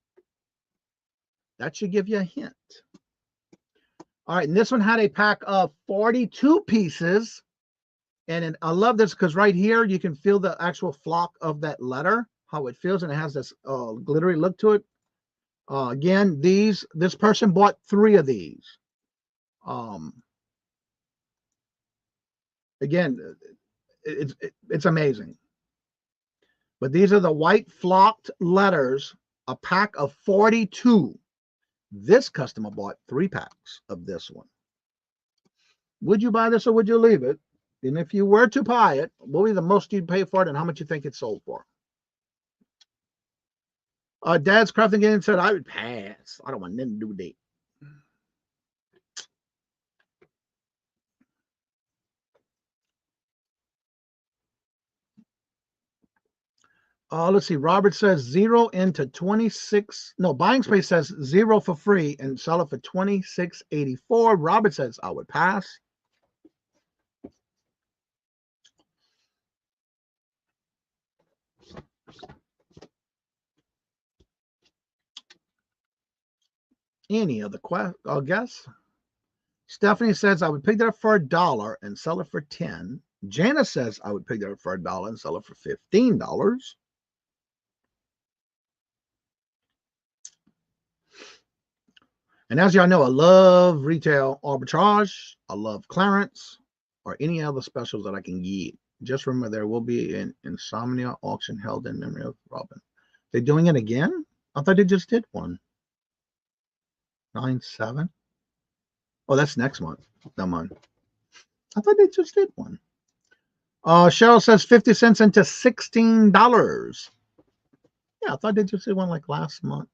That should give you a hint. All right, and this one had a pack of 42 pieces. And I love this because right here, you can feel the actual flock of that letter, how it feels, and it has this glittery look to it. Again, this person bought 3 of these. Again, it's amazing. But these are the white flocked letters, a pack of 42. This customer bought 3 packs of this one. Would you buy this or would you leave it? And if you were to buy it, what would be the most you'd pay for it and how much you think it sold for? Dad's Crafting Game said, I would pass. I don't want nothing to do with it. Let's see. Robert says 0 into 26. No, Buying Space says 0 for free and sell it for $26.84. Robert says I would pass. Any other guess? Stephanie says I would pick that up for $1 and sell it for $10. Janice says I would pick that up for $1 and sell it for $15. And as y'all know, I love retail arbitrage. I love clearance or any other specials that I can get. Just remember, there will be an Insomnia auction held in memory of Robin. They're doing it again? I thought they just did one. 9-7. Oh, that's next month. That month. I thought they just did one. Cheryl says 50 cents into $16. Yeah, I thought they just did one like last month.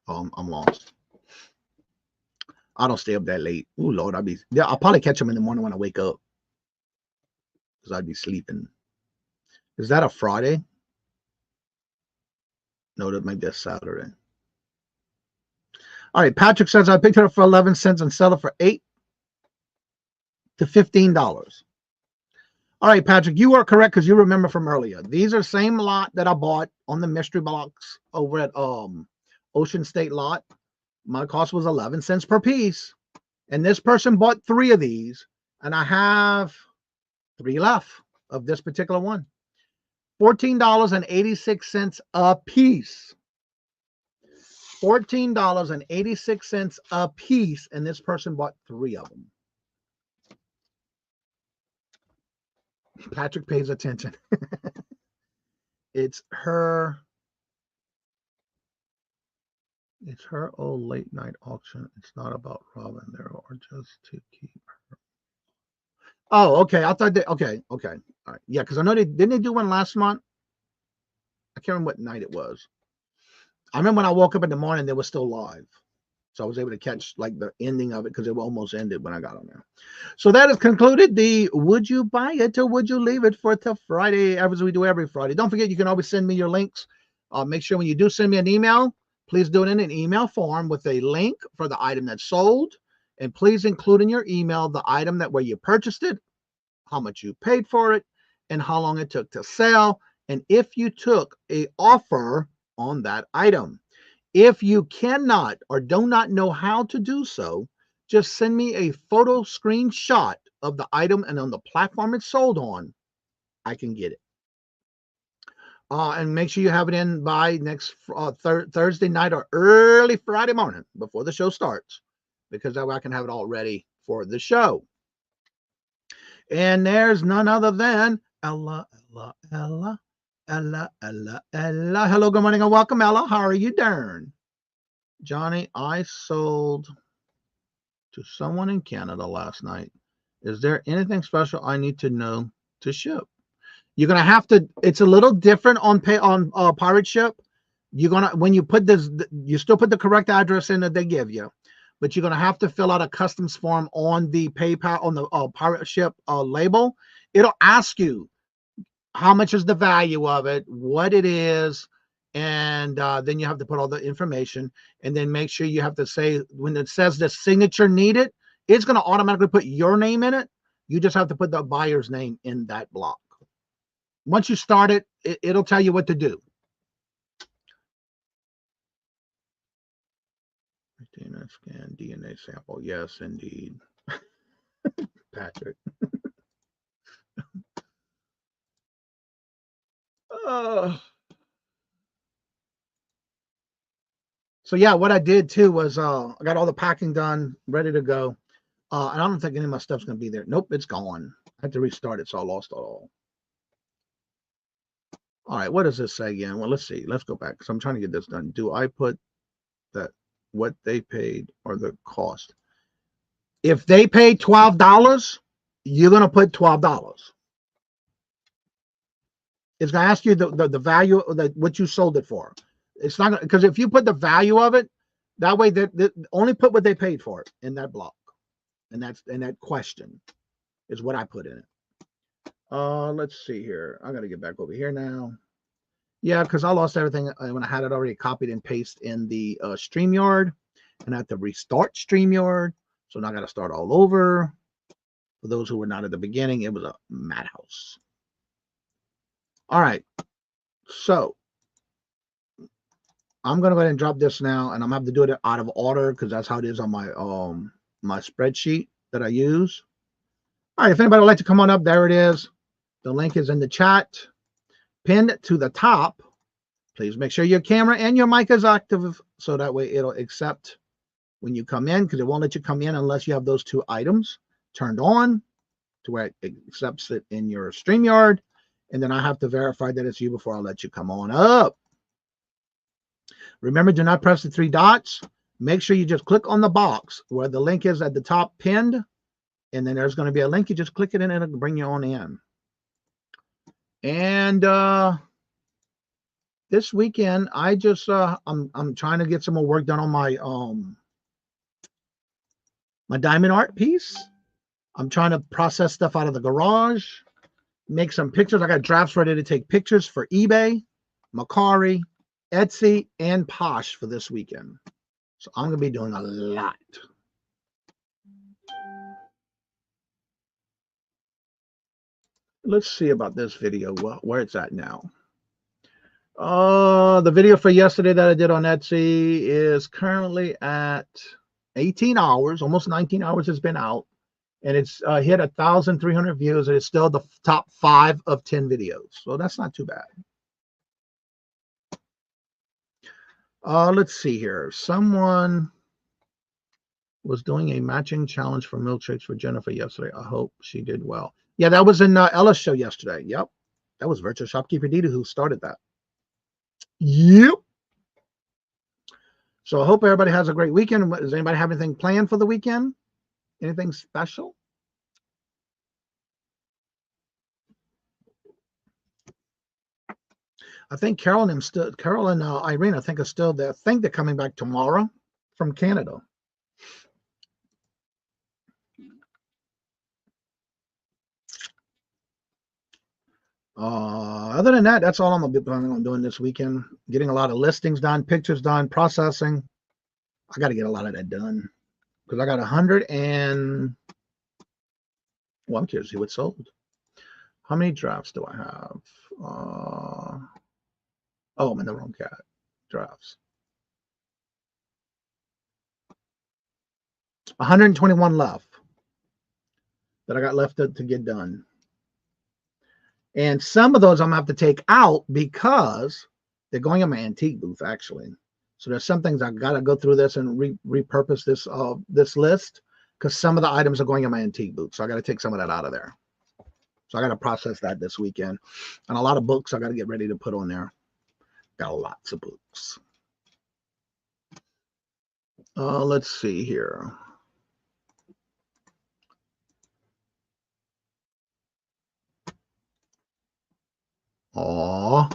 Oh, I'm lost. I don't stay up that late. Oh Lord, I'll probably catch them in the morning when I wake up, because I'd be sleeping. Is that a Friday? No, that might be a Saturday. All right, Patrick says I picked it up for 11 cents and sell it for $8 to $15. All right, Patrick, you are correct, because you remember from earlier. These are same lot that I bought on the mystery box over at Ocean State lot. My cost was 11 cents per piece, and this person bought 3 of these, and I have 3 left of this particular one. $14.86 a piece. $14.86 a piece, and this person bought 3 of them. Patrick pays attention. It's her old late night auction. It's not about Robin there, or just to keep her. Oh, okay. I thought okay. All right. Yeah, because I know didn't they do one last month? I can't remember what night it was. I remember when I woke up in the morning, they were still live. So I was able to catch like the ending of it, because it almost ended when I got on there. So that has concluded the would you buy it or would you leave it for the Friday, as we do every Friday. Don't forget, you can always send me your links. Make sure when you do send me an email, please do it in an email form with a link for the item that's sold. And please include in your email the item where you purchased it, how much you paid for it, and how long it took to sell, and if you took an offer on that item. If you cannot or do not know how to do so, just send me a photo screenshot of the item and on the platform it's sold on. I can get it. And make sure you have it in by next Thursday night or early Friday morning before the show starts, because that way I can have it all ready for the show. And there's none other than Ella. Hello, good morning, and welcome, Ella. How are you doing? Johnny, I sold to someone in Canada last night. Is there anything special I need to know to ship? You're gonna have to. It's a little different on Pirate Ship. You're gonna, when you put this, you still put the correct address in that they give you, but you're gonna have to fill out a customs form on the PayPal, on the Pirate Ship label. It'll ask you how much is the value of it, what it is, and then you have to put all the information, and then make sure you have to say, when it says the signature needed, it's going to automatically put your name in it. You just have to put the buyer's name in that block. Once you start it, it'll tell you what to do. Scan DNA sample. Yes, indeed. Patrick. So yeah, what I did too was I got all the packing done, ready to go. And I don't think any of my stuff's gonna be there. Nope, it's gone. I had to restart it, so I lost it all. All right, what does this say again? Well, let's see. Let's go back, because I'm trying to get this done. Do I put that what they paid or the cost? If they paid $12, you're gonna put $12. It's gonna ask you the value of what you sold it for. It's not gonna, because if you put the value of it, that way they only put what they paid for it in that block, and that question is what I put in it. Let's see here. I gotta get back over here now. Yeah, because I lost everything when I had it already copied and pasted in the StreamYard, and I had to restart StreamYard. So now I got to start all over. For those who were not at the beginning, it was a madhouse. All right, so I'm gonna go ahead and drop this now, and I'm gonna have to do it out of order because that's how it is on my my spreadsheet that I use. All right, if anybody would like to come on up, there it is. The link is in the chat, pinned to the top. Please make sure your camera and your mic is active, so that way it'll accept when you come in, because it won't let you come in unless you have those 2 items turned on to where it accepts it in your StreamYard. And then I have to verify that it's you before I let you come on up. Remember, do not press the 3 dots. Make sure you just click on the box where the link is at the top pinned. And then there's going to be a link. You just click it in and it'll bring you on in. And this weekend, I just I'm trying to get some more work done on my my diamond art piece. I'm trying to process stuff out of the garage, make some pictures. I got drafts ready to take pictures for eBay, Macari, Etsy, and Posh for this weekend. So I'm going to be doing a lot. Let's see about this video, where it's at now. The video for yesterday that I did on Etsy is currently at 18 hours, almost 19 hours it's been out. And it's hit 1,300 views. And it's still the top 5 of 10 videos. So that's not too bad. Let's see here. Someone was doing a matching challenge for milkshakes for Jennifer yesterday. I hope she did well. Yeah, that was in Ella's show yesterday. Yep. That was Virtual Shopkeeper Dita who started that. Yep. So I hope everybody has a great weekend. Does anybody have anything planned for the weekend? Anything special? I think Carol and Irene, I think, are still there. I think they're coming back tomorrow from Canada. Other than that, that's all I'm going to be planning on doing this weekend. Getting a lot of listings done, pictures done, processing. I got to get a lot of that done because I got 100 and... Well, I'm curious to see what's sold. How many drafts do I have? Oh, I'm in the wrong cat. Drafts. 121 left that I got left to get done. And some of those I'm going to have to take out because they're going in my antique booth, actually. So there's some things I've got to go through this and repurpose this list because some of the items are going in my antique booth. So I got to take some of that out of there. So I got to process that this weekend. And a lot of books I got to get ready to put on there. Got lots of books. Let's see here. Aww.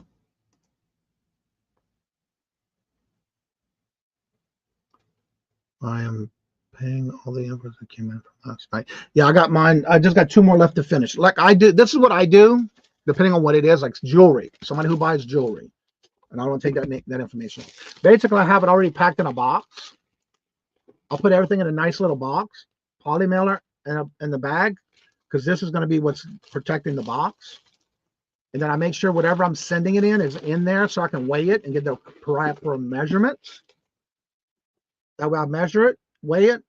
I am paying all the invoices that came in from last night. Yeah, I got mine. I just got 2 more left to finish. Like I do, this is what I do, depending on what it is, like jewelry. Somebody who buys jewelry. And I don't take that information. Basically, I have it already packed in a box. I'll put everything in a nice little box, poly mailer in the bag, because this is going to be what's protecting the box. And then I make sure whatever I'm sending it in is in there so I can weigh it and get the proper measurements. That way I measure it, weigh it,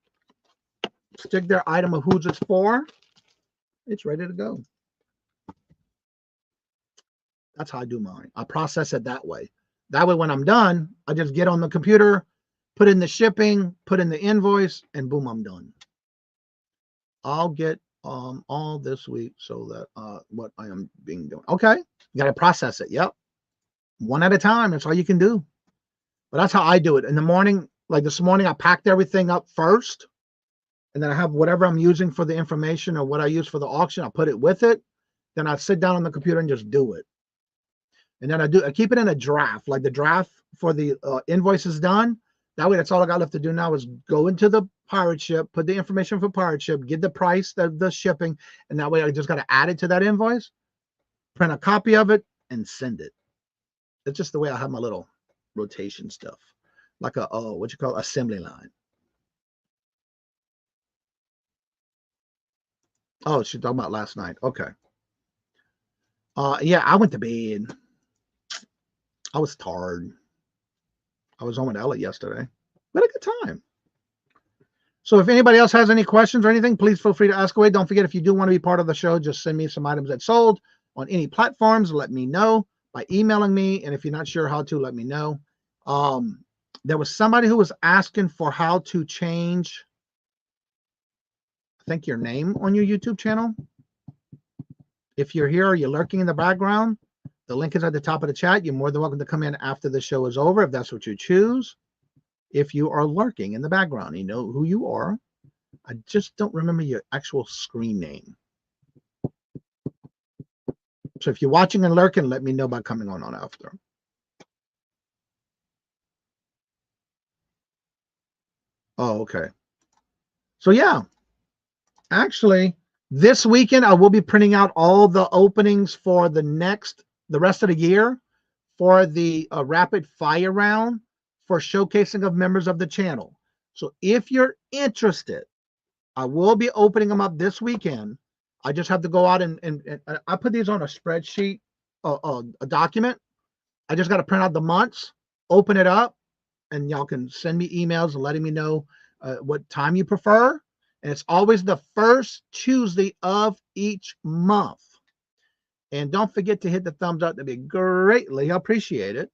stick their item of whose it's for. It's ready to go. That's how I do mine. I process it that way. That way when I'm done, I just get on the computer, put in the shipping, put in the invoice, and boom, I'm done. I'll get all this week so that what I am being doing. Okay, you got to process it. Yep. One at a time. That's all you can do. But that's how I do it. In the morning, like this morning, I packed everything up first. And then I have whatever I'm using for the information or what I use for the auction. I put it with it. Then I sit down on the computer and just do it. And then I keep it in a draft. Like the draft for the invoice is done. That way, that's all I got left to do now is go into the pirate ship, put the information for pirate ship, get the price, the shipping, and that way I just got to add it to that invoice, print a copy of it, and send it. It's just the way I have my little rotation stuff, like a what you call assembly line. Oh, she's talking about last night. Okay. Yeah, I went to bed. I was tired. I was home with Ella yesterday. We had a good time. So if anybody else has any questions or anything, please feel free to ask away. Don't forget, if you do want to be part of the show, just send me some items that sold on any platforms. Let me know by emailing me. And if you're not sure how to, let me know. There was somebody who was asking for how to change, I think, your name on your YouTube channel. If you're here or you're lurking in the background, the link is at the top of the chat. You're more than welcome to come in after the show is over if that's what you choose. If you are lurking in the background, you know who you are. I just don't remember your actual screen name. So if you're watching and lurking, let me know by coming on after. Oh, okay. So yeah, actually, this weekend I will be printing out all the openings for the rest of the year for the rapid fire round for showcasing of members of the channel. So if you're interested, I will be opening them up this weekend. I just have to go out and I put these on a spreadsheet, a document. I just got to print out the months, open it up, and y'all can send me emails letting me know what time you prefer. And it's always the first Tuesday of each month. And don't forget to hit the thumbs up. That'd be greatly appreciated.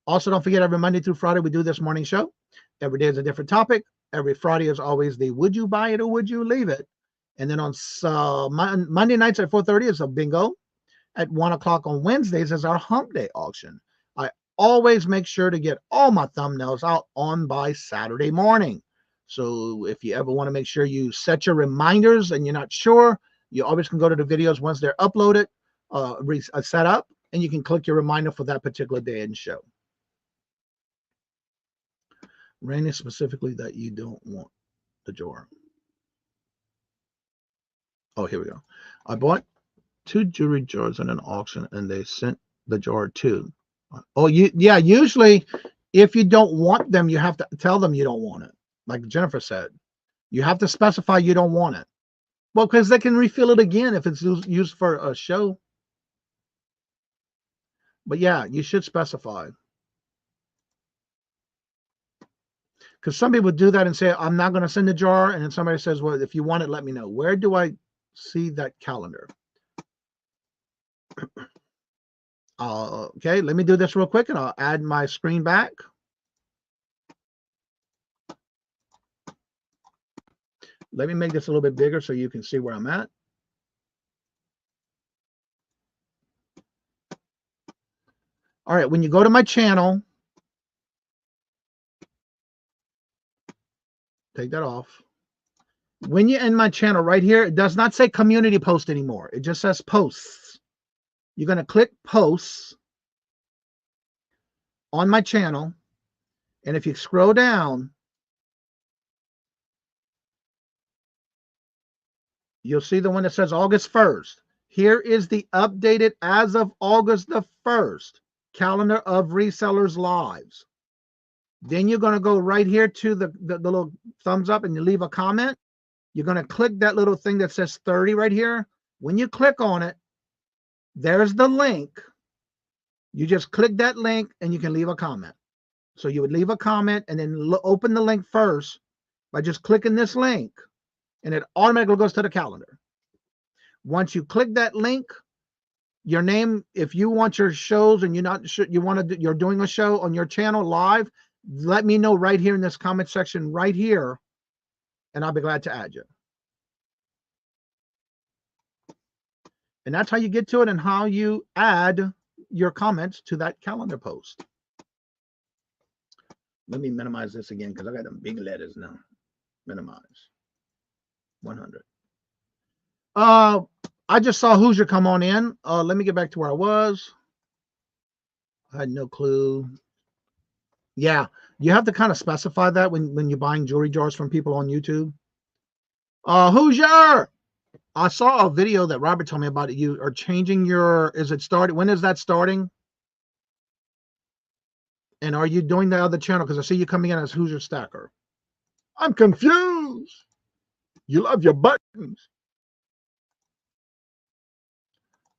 Also, don't forget every Monday through Friday we do this morning show. Every day is a different topic. Every Friday is always the would you buy it or would you leave it? And then on Monday nights at 4:30 is a bingo. At 1 o'clock on Wednesdays is our hump day auction. I always make sure to get all my thumbnails out on by Saturday morning. So if you ever want to make sure you set your reminders and you're not sure, you always can go to the videos once they're uploaded, set up, and you can click your reminder for that particular day and show. Randy, specifically that you don't want the jar. Oh, here we go. I bought 2 jewelry jars in an auction and they sent the jar too. Oh, yeah, usually if you don't want them, you have to tell them you don't want it. Like Jennifer said, you have to specify you don't want it. Well, because they can refill it again if it's used for a show. But yeah, you should specify. Because some people do that and say, I'm not going to send a jar. And then somebody says, well, if you want it, let me know. Where do I see that calendar? Okay, let me do this real quick and I'll add my screen back. Let me make this a little bit bigger so you can see where I'm at. All right, when you go to my channel, take that off. When you're in my channel right here, it does not say community post anymore. It just says posts. You're going to click posts on my channel. And if you scroll down, you'll see the one that says August 1st. Here is the updated as of August the 1st calendar of resellers lives. Then you're going to go right here to the little thumbs up and you leave a comment. You're going to click that little thing that says 30 right here. When you click on it, there's the link. You just click that link and you can leave a comment. So you would leave a comment and then open the link first by just clicking this link and it automatically goes to the calendar. Once you click that link, your name, if you want your shows and you're not sure you're doing a show on your channel live, let me know right here in this comment section right here, and I'll be glad to add you. And that's how you get to it and how you add your comments to that calendar post. Let me minimize this again because I got them big letters now. Minimize. 100. I just saw Hoosier come on in. Let me get back to where I was. I had no clue. Yeah, you have to kind of specify that when you're buying jewelry jars from people on YouTube. Hoosier! I saw a video that Robert told me about it. You are changing your, is it started? When is that starting? And are you doing the other channel? Because I see you coming in as Hoosier Stacker. I'm confused. You love your buttons.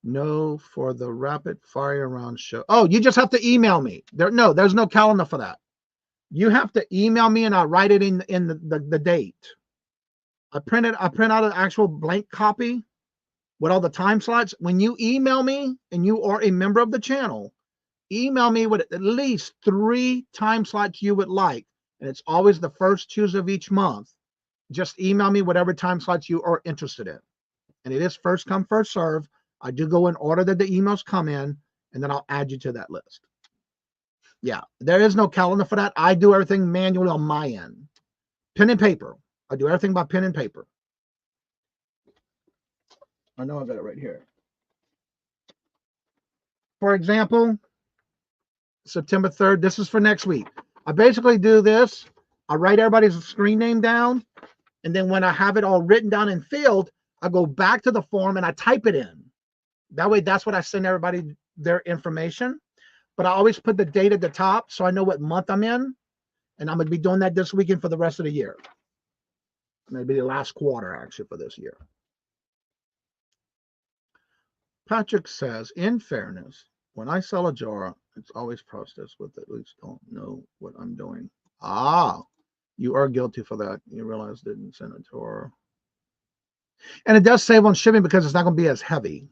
No, for the rapid fire round show. Oh, you just have to email me. There's no calendar for that. You have to email me and I'll write it in the date. I print out an actual blank copy with all the time slots. When you email me and you are a member of the channel, email me with at least 3 time slots you would like. And it's always the first Tuesday of each month. Just email me whatever time slots you are interested in. And it is first come, first serve. I do go in order that the emails come in, and then I'll add you to that list. Yeah, there is no calendar for that. I do everything manually on my end. Pen and paper. I do everything by pen and paper. I know I got it right here. For example, September 3rd, this is for next week. I basically do this. I write everybody's screen name down, and then when I have it all written down and filled, I go back to the form and I type it in. That way, that's what I send everybody their information. But I always put the date at the top so I know what month I'm in. And I'm going to be doing that this weekend for the rest of the year. Maybe the last quarter, actually, for this year. Patrick says, in fairness, when I sell a jar, it's always processed with at least don't know what I'm doing. Ah, you are guilty for that. You realize didn't send it to her. And it does save on shipping because it's not going to be as heavy.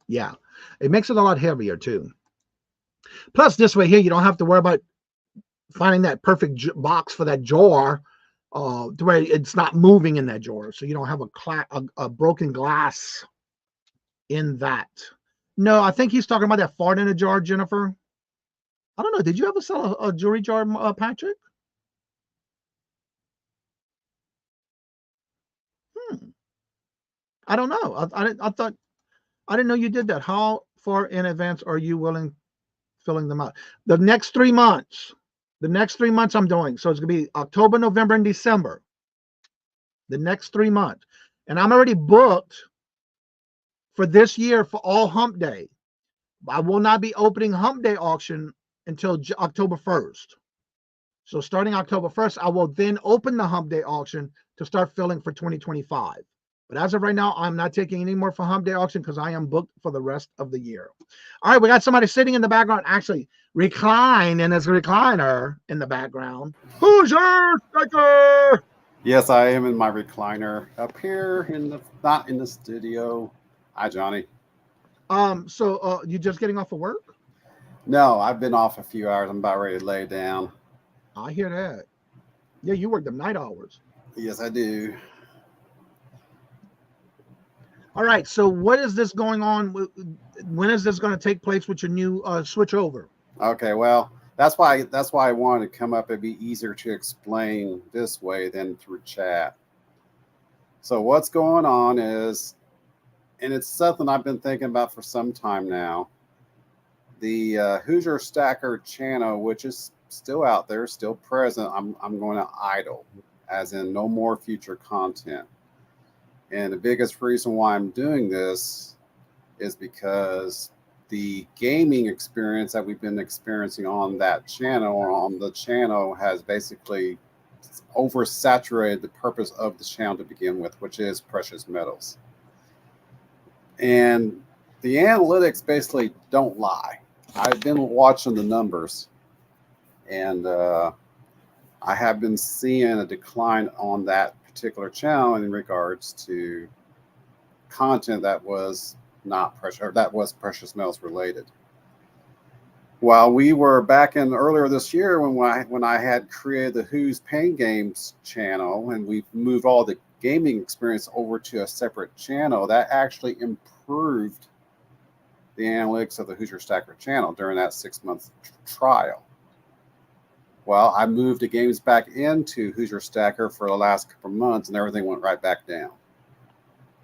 Yeah, it makes it a lot heavier too. Plus, this way here, you don't have to worry about finding that perfect box for that jar to where it's not moving in that jar. So you don't have a broken glass in that. No, I think he's talking about that fart in a jar, Jennifer. I don't know. Did you ever sell a jewelry jar, Patrick? I don't know. I didn't know you did that. How far in advance are you filling them out? The next 3 months. The next 3 months I'm doing. So it's going to be October, November, and December. The next 3 months. And I'm already booked for this year for all Hump Day. I will not be opening Hump Day auction until October 1st. So starting October 1st, I will then open the Hump Day auction to start filling for 2025. But as of right now, I'm not taking any more for Hump Day auction because I am booked for the rest of the year. All right, we got somebody sitting in the background, actually recline in his recliner in the background. Who's your sticker? Yes, I am in my recliner up here not in the studio. Hi, Johnny. So you just getting off of work? No, I've been off a few hours. I'm about ready to lay down. I hear that. Yeah, you work the night hours. Yes, I do. All right, so what is this going on? When is this going to take place with your new switch over? Okay, well, that's why I wanted to come up. It'd be easier to explain this way than through chat. So what's going on is, and it's something I've been thinking about for some time now, the Hoosier Stacker channel, which is still out there, still present, I'm going to idle, as in no more future content. And the biggest reason why I'm doing this is because the gaming experience that we've been experiencing on that channel or on the channel has basically oversaturated the purpose of the channel to begin with, which is precious metals. And the analytics basically don't lie. I've been watching the numbers, and I have been seeing a decline on that particular channel in regards to content that was not precious metals related. While we were back in earlier this year when I had created the Who's Pain Games channel, and we moved all the gaming experience over to a separate channel, that actually improved the analytics of the Hoosier Stacker channel during that 6-month trial. Well, I moved the games back into Hoosier Stacker for the last couple of months, and everything went right back down.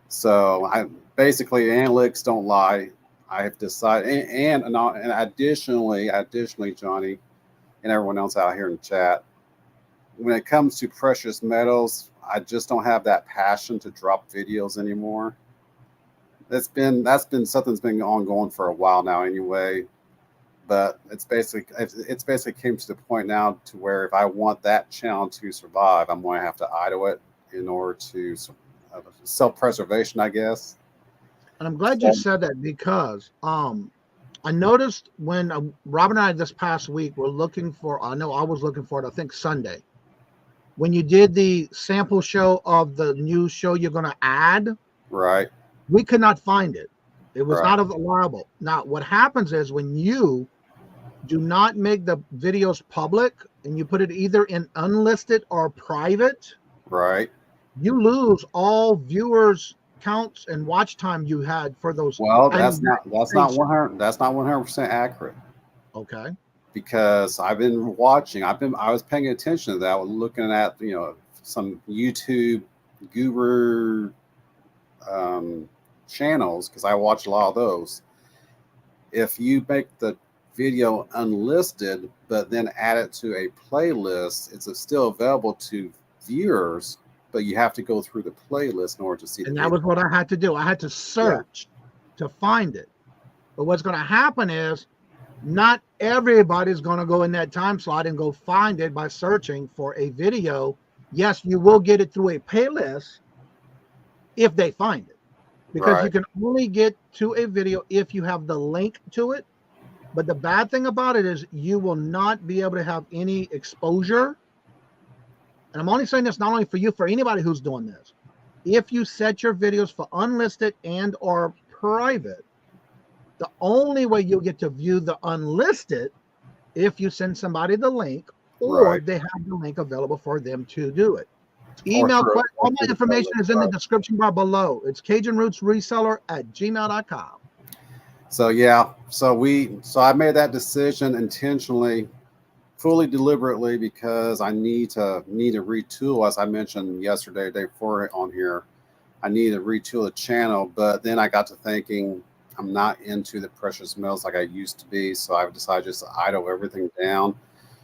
So basically, analytics don't lie. I have decided, and additionally, Johnny, and everyone else out here in the chat, when it comes to precious metals, I just don't have that passion to drop videos anymore. That's been something that's been ongoing for a while now, anyway. But it's basically came to the point now to where if I want that channel to survive, I'm going to have to idle it in order to self-preservation, I guess. And I'm glad you said that, because I noticed when Rob and I this past week were looking for, I know I was looking for it, I think Sunday, when you did the sample show of the new show you're going to add, right? We could not find it. It was Right. not available. Now, what happens is when you do not make the videos public and you put it either in unlisted or private, right, you lose all viewers counts and watch time you had for those. Well, that's not 100% accurate. Okay. Because I've been watching, I was paying attention to that, looking at some YouTube guru channels, because I watch a lot of those. If you make the video unlisted but then add it to a playlist, it's still available to viewers, but you have to go through the playlist in order to see And the that video. was what I had to do. I had to search to find it. But what's going to happen is not everybody's going to go in that time slot and go find it by searching for a video. Yes, you will get it through a playlist if they find it, because you can only get to a video if you have the link to it. But the bad thing about it is you will not be able to have any exposure. And I'm only saying this not only for you, for anybody who's doing this. If you set your videos for unlisted and or private, the only way you'll get to view the unlisted if you send somebody the link, or they have the link available for them to do it. Email, all my information is in the description bar below. It's CajunRootsReseller@gmail.com. So yeah, so I made that decision intentionally, fully deliberately, because I need to retool, as I mentioned yesterday, day before on here. I need to retool the channel, but then I got to thinking I'm not into the precious metals like I used to be, so I've decided just to idle everything down.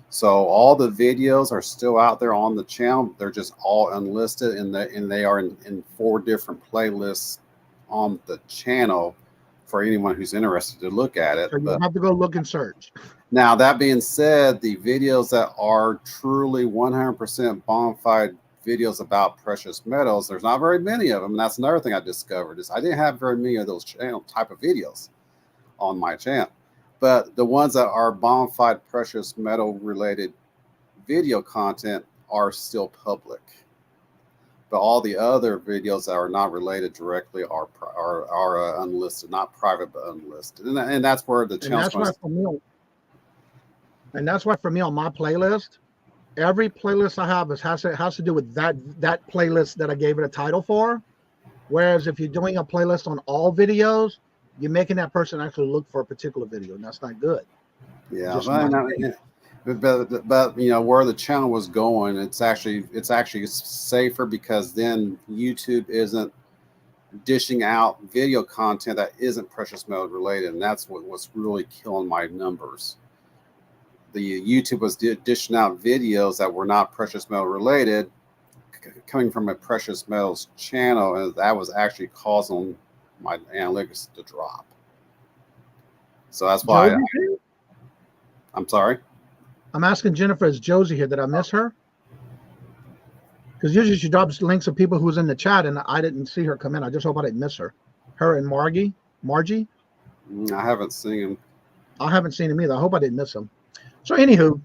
So all the videos are still out there on the channel. They're just all unlisted, and they are in 4 different playlists on the channel for anyone who's interested to look at it. So you have to go look and search. Now, that being said, the videos that are truly 100% bona fide videos about precious metals, there's not very many of them. And that's another thing I discovered, is I didn't have very many of those type of videos on my channel. But the ones that are bona fide precious metal related video content are still public. But all the other videos that are not related directly are unlisted, not private, but unlisted. And that's where the channel. And that's why for me on my playlist, every playlist I have has to do with that playlist that I gave it a title for. Whereas if you're doing a playlist on all videos, you're making that person actually look for a particular video, and that's not good. Yeah, but where the channel was going, it's actually safer, because then YouTube isn't dishing out video content that isn't precious metal related, and that's what was really killing my numbers. The YouTube was dishing out videos that were not precious metal related, coming from a precious metals channel, and that was actually causing my analytics to drop. So that's why I'm sorry. I'm asking Jennifer, is Josie here? Did I miss her? Because usually she drops links of people who's in the chat, and I didn't see her come in. I just hope I didn't miss her. Her and Margie? I haven't seen him. I haven't seen him either. I hope I didn't miss him. So anywho,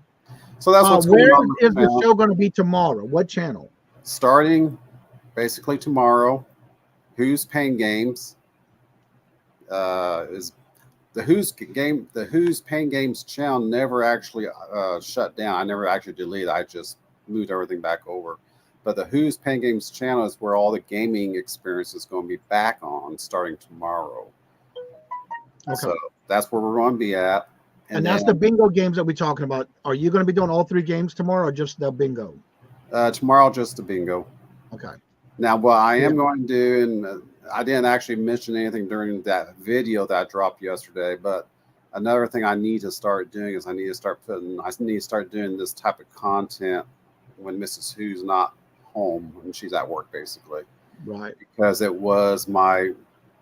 so that's what's where going on is the show going to be tomorrow? What channel? Starting basically tomorrow. Who's Paying Games is the Who's Paying Games channel never actually shut down. I never actually deleted it. I just moved everything back over. But the Who's Paying Games channel is where all the gaming experience is going to be back on starting tomorrow. Okay. So that's where we're going to be at. And that's the bingo games that we're talking about. Are you going to be doing all 3 games tomorrow, or just the bingo? Tomorrow, just the bingo. Okay. Now, what I am going to do, and I didn't actually mention anything during that video that I dropped yesterday, but another thing I need to start doing is I need to start doing this type of content when Mrs. Who's not home, when she's at work, basically. Right. Because it was my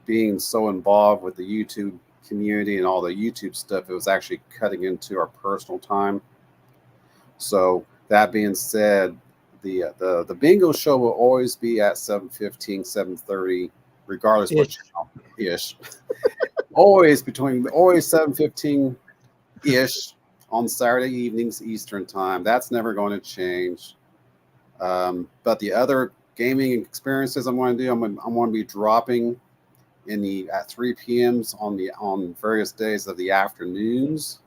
being so involved with the YouTube community and all the YouTube stuff, it was actually cutting into our personal time. So that being said, the bingo show will always be at 7:15, 7:30, regardless what channel ish. always 7:15 ish on Saturday evenings Eastern time. That's never going to change. But the other gaming experiences I'm going to do, I'm going to be dropping at 3 p.m. on various days of the afternoons.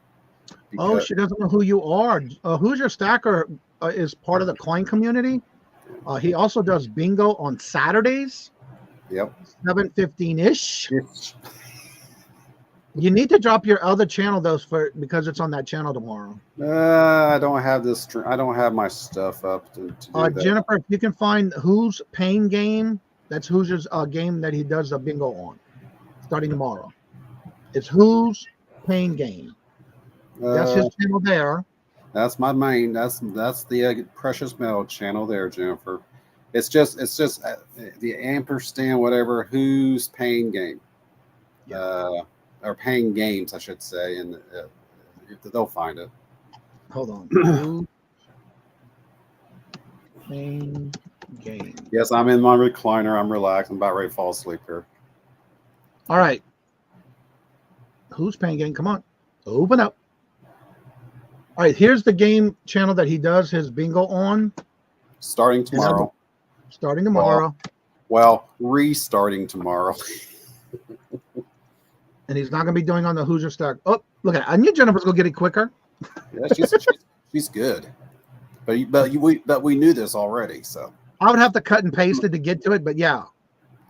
Oh, she doesn't know who you are. Who's your stacker? Is part of the coin community? He also does bingo on Saturdays, Yep. 7:15-ish. You need to drop your other channel though because it's on that channel tomorrow. I don't have this. I don't have my stuff up to do that. Jennifer, if you can find Who's Pain Game, that's Who's game that he does a bingo on, starting tomorrow. It's Who's Pain Game. That's his channel there. That's my main. That's the Precious Metal channel there, Jennifer. It's just the ampersand whatever Who's Pain Game. Or Pain Games, I should say, and they'll find it. Hold on. Pain Game. Yes, I'm in my recliner. I'm relaxed. I'm about ready to fall asleep here. All right. Who's Pain Game? Come on. Open up. All right, here's the game channel that he does his bingo on. Starting tomorrow. Starting tomorrow. Well, restarting tomorrow. And he's not going to be doing on the Hoosier Stack. Oh, look at it. I knew Jennifer's going to get it quicker. Yeah, she's good. But we knew this already, so. I would have to cut and paste it to get to it, but yeah.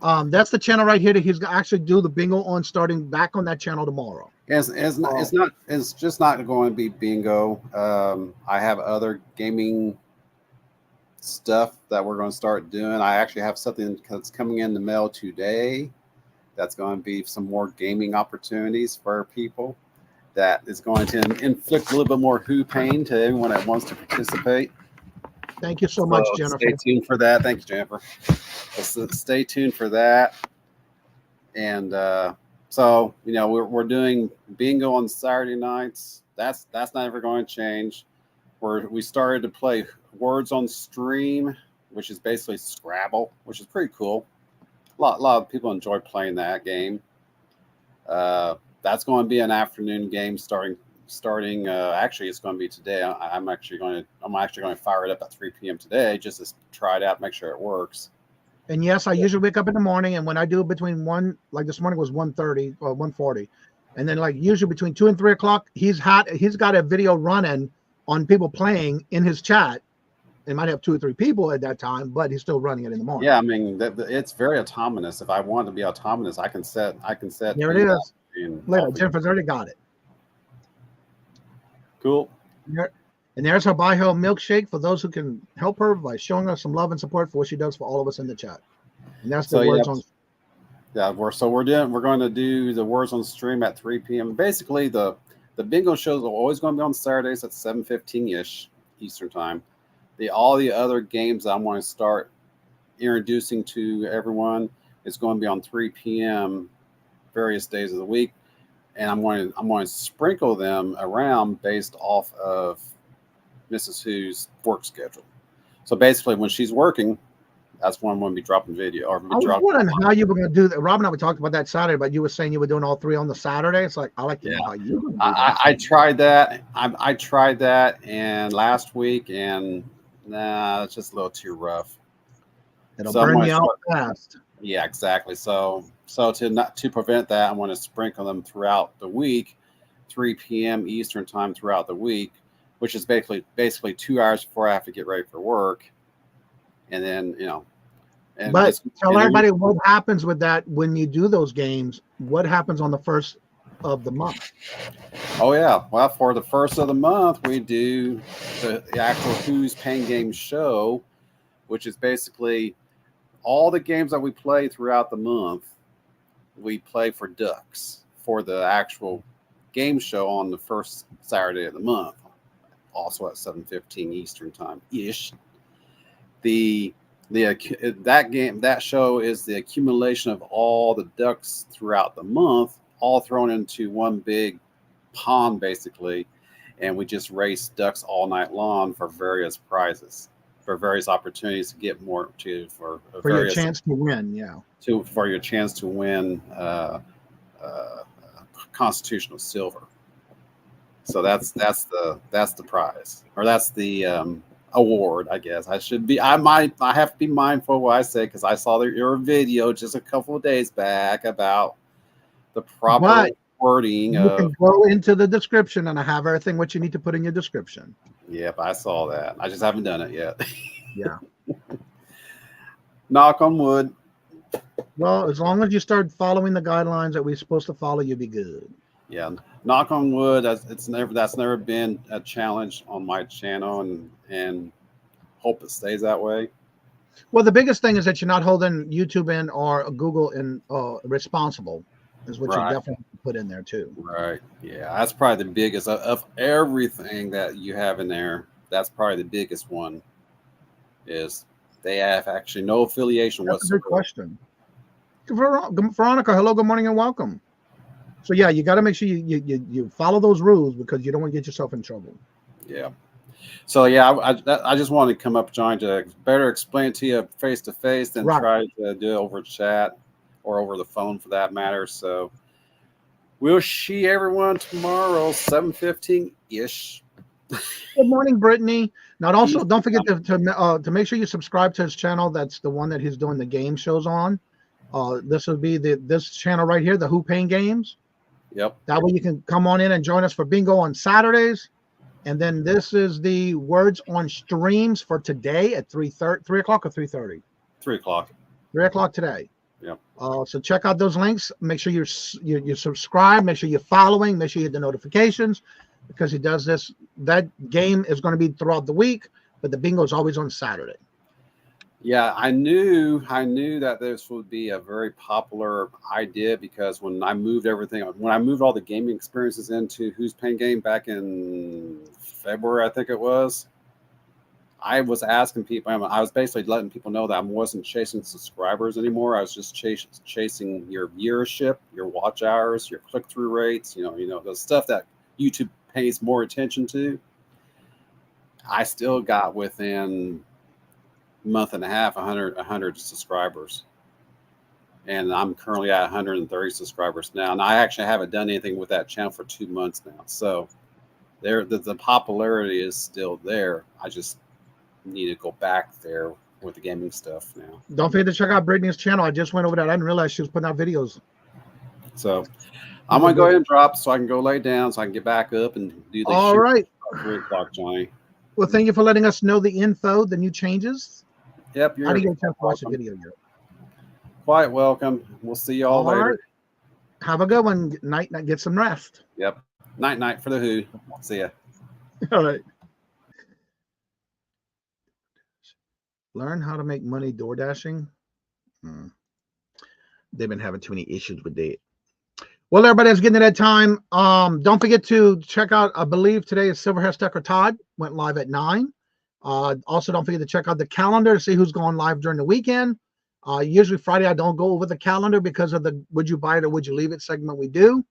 That's the channel right here that he's going to actually do the bingo on starting back on that channel tomorrow. It's just not going to be bingo. I have other gaming stuff that we're going to start doing. I actually have something that's coming in the mail today. That's going to be some more gaming opportunities for people. That is going to inflict a little bit more pain to everyone that wants to participate. Thank you so much, Jennifer. Stay tuned for that. Thank you, Jennifer. Stay tuned for that. And so, we're doing bingo on Saturday nights. That's not ever going to change. We started to play Words on Stream, which is basically Scrabble, which is pretty cool. A lot of people enjoy playing that game. That's going to be an afternoon game starting. Actually, it's going to be today. I'm actually going to fire it up at 3 p.m. today just to try it out, make sure it works. And yes, I usually wake up in the morning, and when I do it between like this morning was 1:30 or 1:40, and then like usually between 2 and 3 o'clock, he's got a video running on people playing in his chat. It might have 2 or 3 people at that time, but he's still running it in the morning. Yeah, I mean, it's very autonomous. If I want to be autonomous, I can set. There it is. Later, Jennifer's already got it. Cool. And there's her Buy Her milkshake for those who can help her by showing us some love and support for what she does for all of us in the chat. And that's the words on. Yeah, we're going to do the Words on Stream at 3 p.m. Basically, the bingo shows are always going to be on Saturdays at 7:15-ish Eastern time. All the other games I'm going to start introducing to everyone is going to be on 3 p.m. various days of the week, and I'm going to sprinkle them around based off of Mrs. Who's work schedule. So basically, when she's working, that's when I'm going to be dropping video. I was wondering how you were going to do that. Rob and I talked about that Saturday, but you were saying you were doing all 3 on the Saturday. It's like I like to know how you. I tried that. I tried that, and last week, and it's just a little too rough. It'll burn you out fast. Yeah, exactly. So to prevent that, I want to sprinkle them throughout the week, 3 p.m. Eastern time throughout the week, which is basically 2 hours before I have to get ready for work, and then But tell everybody what happens with that when you do those games. What happens on the first of the month? Oh yeah, well, for the first of the month, we do the actual Who's Pain Game show, which is basically all the games that we play throughout the month. We play for ducks for the actual game show on the first Saturday of the month, also at 7:15 Eastern time ish. That show is the accumulation of all the ducks throughout the month, all thrown into one big pond basically, and we just race ducks all night long for various prizes, for various opportunities to get more for your chance to win. For your chance to win constitutional silver. So that's the prize, or that's the award, I guess. I have to be mindful of what I say, because I saw your video just a couple of days back about the proper wording. You can go into the description, and I have everything what you need to put in your description. Yep, I saw that. I just haven't done it yet. Yeah. Knock on wood. Well, as long as you start following the guidelines that we're supposed to follow, you'll be good. Yeah, knock on wood. That's never been a challenge on my channel, and hope it stays that way. Well, the biggest thing is that you're not holding YouTube in or Google in responsible, is what you definitely put in there too. Right. Yeah, that's probably the biggest of everything that you have in there. That's probably the biggest one. Is they have actually no affiliation That's whatsoever. a good question. Veronica, hello, good morning, and welcome. So yeah, you got to make sure you follow those rules because you don't want to get yourself in trouble. Yeah. So yeah, I just wanted to come up, John, to better explain it to you face to face than try to do it over chat or over the phone for that matter. So we'll see everyone tomorrow, 7:15 ish. Good morning, Brittany. Now, also don't forget to make sure you subscribe to his channel. That's the one that he's doing the game shows on. This will be this channel right here, the Who Pain Games. Yep. That way you can come on in and join us for bingo on Saturdays. And then this is the words on streams for today at 3 o'clock or 3:30. 3 o'clock. 3 o'clock today. Yep. So check out those links. Make sure you subscribe. Make sure you're following. Make sure you hit the notifications because he does this. That game is going to be throughout the week, but the bingo is always on Saturday. Yeah, I knew that this would be a very popular idea because when I moved all the gaming experiences into Who's Pain Game back in February, I think it was, I was asking people, I was basically letting people know that I wasn't chasing subscribers anymore. I was just chasing your viewership, your watch hours, your click-through rates, you know, the stuff that YouTube pays more attention to. I still got within month and a half 100 subscribers, and I'm currently at 130 subscribers now, and I actually haven't done anything with that channel for 2 months now. So the popularity is still there. I just need to go back there with the gaming stuff now. Don't forget to check out Brittany's channel. I just went over that. I didn't realize she was putting out videos. So I'm gonna go ahead and drop so I can go lay down so I can get back up and do the all right 3 o'clock, Johnny. Well, thank you for letting us know the info, the new changes. Yep, I didn't get a chance to watch the video yet. Quite welcome. We'll see you all later. Right. Have a good one. Night, get some rest. Yep. Night for the Who. See ya. All right. Learn how to make money door dashing. They've been having too many issues with that. Well, everybody's getting to that time. Don't forget to check out, I believe today is Silverhair Stacker Todd. Went live at 9. Also, don't forget to check out the calendar to see who's going live during the weekend. Usually Friday, I don't go over the calendar because of the Would You Buy It or Would You Leave It segment we do.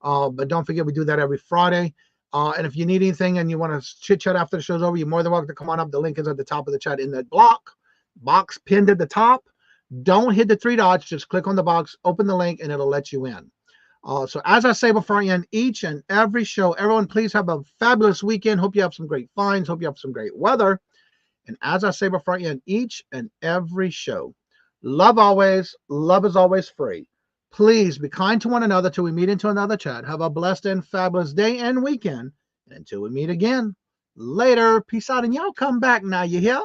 But don't forget, we do that every Friday. And if you need anything and you want to chit-chat after the show's over, you're more than welcome to come on up. The link is at the top of the chat in that box pinned at the top. Don't hit the 3 dots. Just click on the box, open the link, and it'll let you in. So as I say before I end each and every show, everyone, please have a fabulous weekend. Hope you have some great finds. Hope you have some great weather. And as I say before I end each and every show, love always. Love is always free. Please be kind to one another till we meet into another chat. Have a blessed and fabulous day and weekend. And until we meet again, later. Peace out. And y'all come back now, you hear?